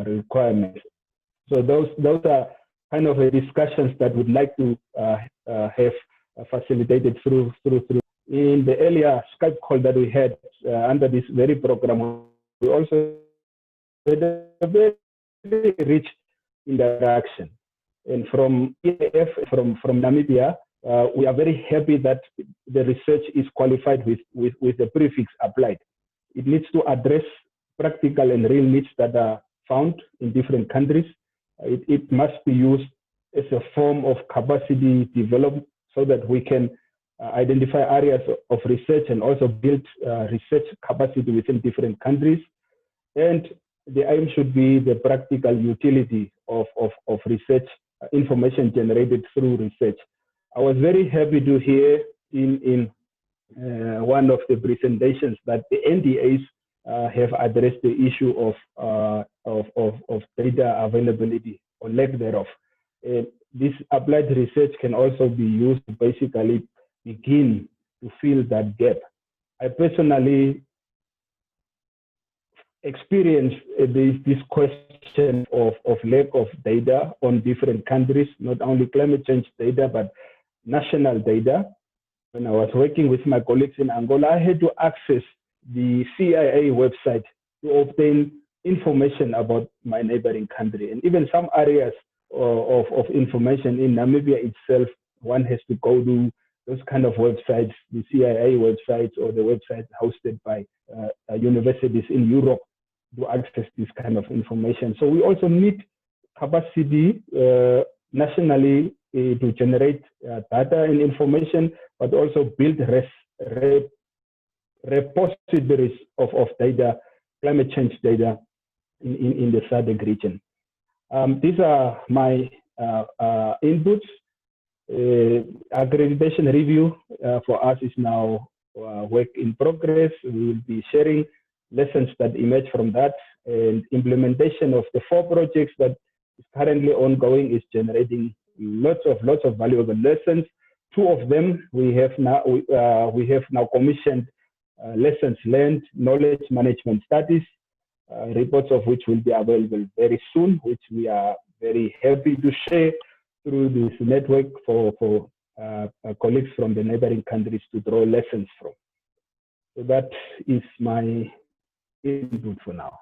requirements. So those are kind of discussions that we'd like to have facilitated through. In the earlier Skype call that we had under this very program, we also had a very rich interaction. And from EAF, from Namibia, we are very happy that the research is qualified with the prefix applied. It needs to address practical and real needs that are found in different countries. It must be used as a form of capacity development so that we can identify areas of research and also build research capacity within different countries. And the aim should be the practical utility of research, information generated through research. I was very happy to hear in one of the presentations that the NDAs have addressed the issue of data availability or lack thereof. This applied research can also be used to basically begin to fill that gap. I personally experienced this question of lack of data on different countries, not only climate change data, but national data. When I was working with my colleagues in Angola, I had to access the CIA website to obtain information about my neighboring country. And even some areas of information in Namibia itself, one has to go to those kind of websites, the CIA websites or the websites hosted by universities in Europe to access this kind of information. So we also need capacity nationally to generate data and information, but also build repositories of data, climate change data in the SADC region. These are my inputs. Accreditation review for us is now work in progress. We will be sharing lessons that emerge from that, and implementation of the 4 projects that is currently ongoing is generating lots of valuable lessons. 2 of them we have now commissioned lessons learned, knowledge management studies, reports of which will be available very soon, which we are very happy to share through this network for colleagues from the neighboring countries to draw lessons from. So that is my input for now.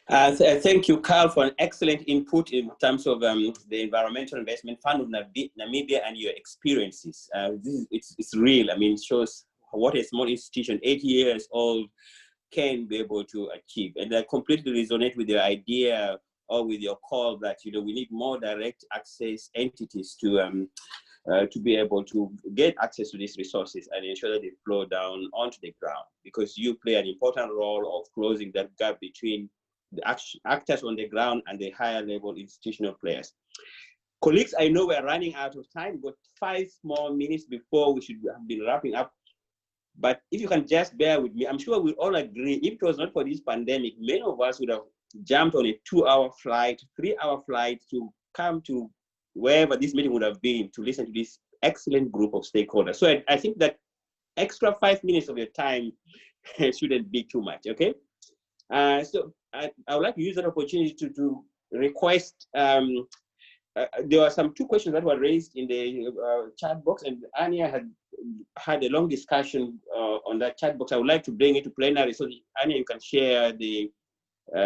Thank you, Carl, for an excellent input in terms of the Environmental Investment Fund of Namibia and your experiences. It's real. I mean, it shows what a small institution, 8 years old, can be able to achieve. And I completely resonate with your idea or with your call that, you know, we need more direct access entities to be able to get access to these resources and ensure that they flow down onto the ground, because you play an important role of closing that gap between the actors on the ground and the higher level institutional players. Colleagues, I know we're running out of time, but 5 more minutes before we should have been wrapping up. But if you can just bear with me, I'm sure we all agree, if it was not for this pandemic, many of us would have jumped on a 2-hour flight, 3-hour flight to come to wherever this meeting would have been to listen to this excellent group of stakeholders. So I think that extra 5 minutes of your time shouldn't be too much, okay? So I would like to use that opportunity to request, there were 2 questions that were raised in the chat box, and Anya had a long discussion on that chat box. I would like to bring it to plenary so that Anya, you can share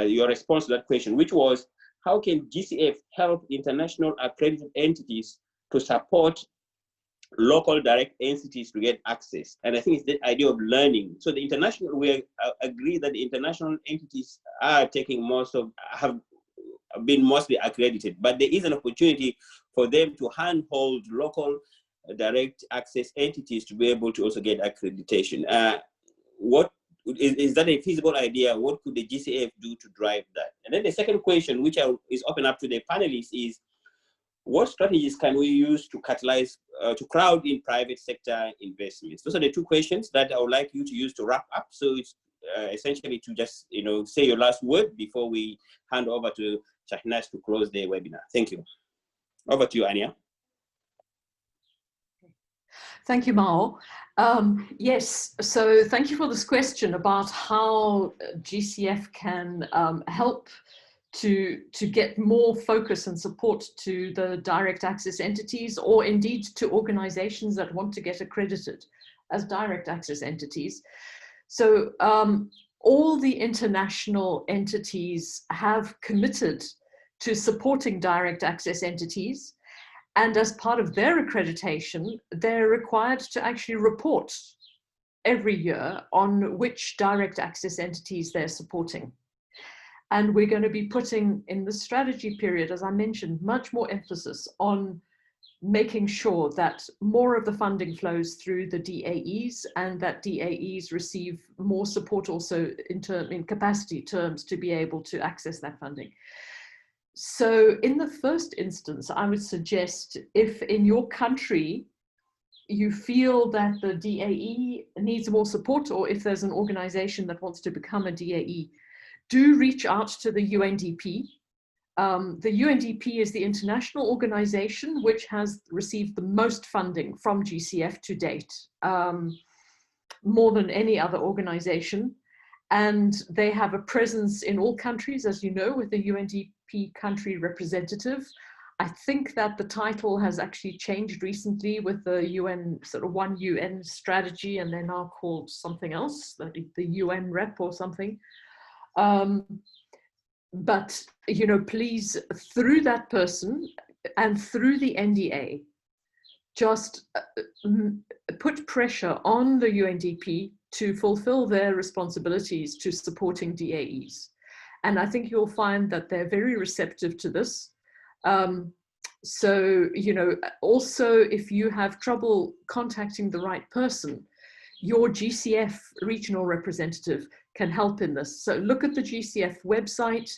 your response to that question, which was, how can GCF help international accredited entities to support local direct entities to get access? And I think it's the idea of learning. So the international, we agree that the international entities are have been mostly accredited, but there is an opportunity for them to handhold local direct access entities to be able to also get accreditation. What is that a feasible idea? What could the GCF do to drive that? And then the second question, which is open up to the panelists, is what strategies can we use to catalyze, to crowd in private sector investments? Those are the 2 questions that I would like you to use to wrap up. So it's essentially to just, you know, say your last word before we hand over to Shahnaaz to close the webinar. Thank you. Over to you, Anya. Thank you, Mao. Yes, so thank you for this question about how GCF can help to get more focus and support to the direct access entities, or indeed to organizations that want to get accredited as direct access entities. So all the international entities have committed to supporting direct access entities. And as part of their accreditation, they're required to actually report every year on which direct access entities they're supporting. And we're going to be putting in the strategy period, as I mentioned, much more emphasis on making sure that more of the funding flows through the DAEs, and that DAEs receive more support also in capacity terms to be able to access that funding. So in the first instance, I would suggest, if in your country you feel that the DAE needs more support, or if there's an organization that wants to become a DAE, do reach out to the UNDP. The UNDP is the international organization which has received the most funding from GCF to date, more than any other organization. and they have a presence in all countries, as you know, with the UNDP country representative. I think that the title has actually changed recently with the UN, sort of one UN strategy, and they're now called something else, the UN rep or something. But, you know, please, through that person and through the NDA, just put pressure on the UNDP to fulfill their responsibilities to supporting DAEs. And I think you'll find that they're very receptive to this. So, you know, also if you have trouble contacting the right person, your GCF regional representative can help in this. So look at the GCF website,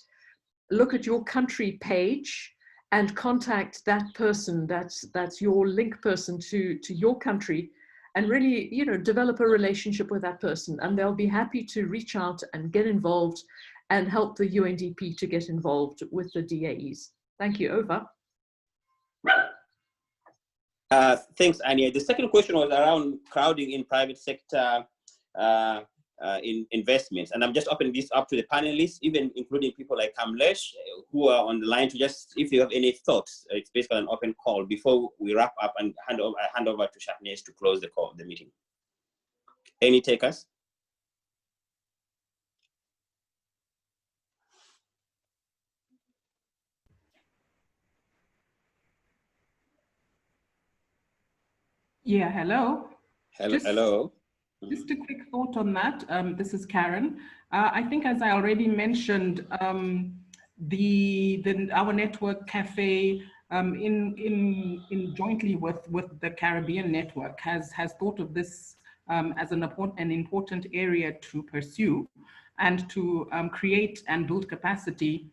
look at your country page, and contact that person that's your link person to your country, and really, you know, develop a relationship with that person, and they'll be happy to reach out and get involved and help the UNDP to get involved with the DAEs. Thank you. Over. Thanks, Anya. The second question was around crowding in private sector in investments, and I'm just opening this up to the panelists, even including people like Kamlesh, who are on the line, to just, if you have any thoughts. It's basically an open call before we wrap up and hand over to Shahnes to close the meeting. Any takers? Yeah, hello. Hello. Just a quick thought on that. This is Karen. I think, as I already mentioned, our network cafe, in jointly with the Caribbean network, has thought of this as an important area to pursue, and to create and build capacity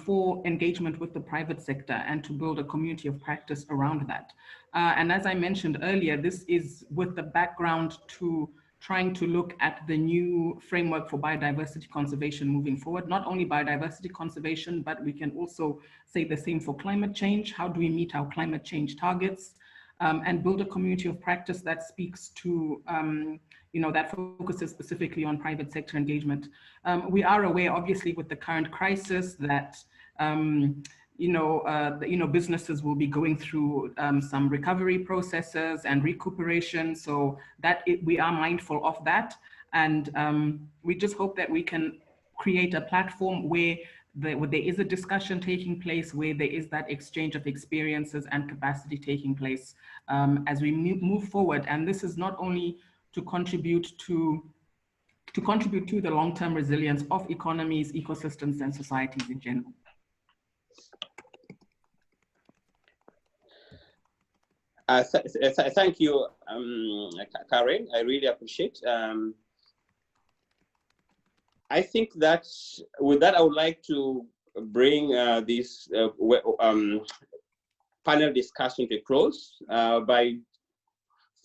for engagement with the private sector, and to build a community of practice around that. And as I mentioned earlier, this is with the background to trying to look at the new framework for biodiversity conservation moving forward. Not only biodiversity conservation, but we can also say the same for climate change. How do we meet our climate change targets? And build a community of practice that speaks to, you know, that focuses specifically on private sector engagement. We are aware, obviously, with the current crisis, that businesses will be going through some recovery processes and recuperation, so that we are mindful of that. And we just hope that we can create a platform where there is a discussion taking place, where there is that exchange of experiences and capacity taking place as we move forward. And this is not only to contribute to the long-term resilience of economies, ecosystems, and societies in general. Thank you, Karen. I really appreciate. I think that with that, I would like to bring this panel discussion to a close by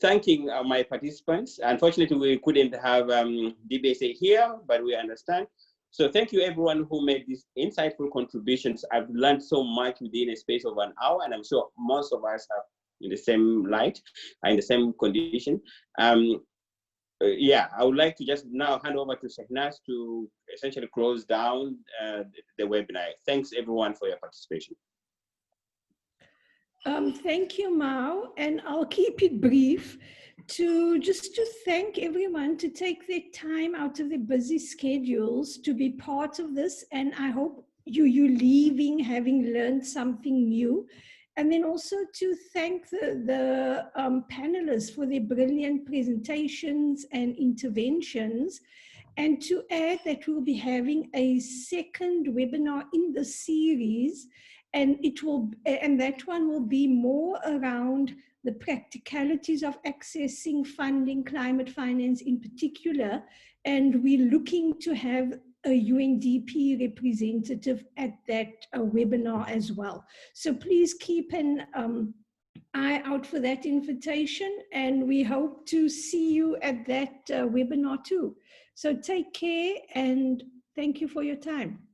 thanking my participants. Unfortunately, we couldn't have DBSA here, but we understand. So thank you everyone who made these insightful contributions. I've learned so much within a space of an hour, and I'm sure most of us have in the same light, in the same condition. Yeah, I would like to just now hand over to Shahnas to essentially close down the webinar. Thanks everyone for your participation. Thank you, Mao, and I'll keep it brief to thank everyone to take their time out of their busy schedules to be part of this. And I hope you're leaving having learned something new. And then also to thank the panelists for their brilliant presentations and interventions. And to add that we'll be having a second webinar in the series, and that one will be more around the practicalities of accessing funding, climate finance in particular. And we're looking to have a UNDP representative at that webinar as well. So please keep an eye out for that invitation, and we hope to see you at that webinar too. So take care, and thank you for your time.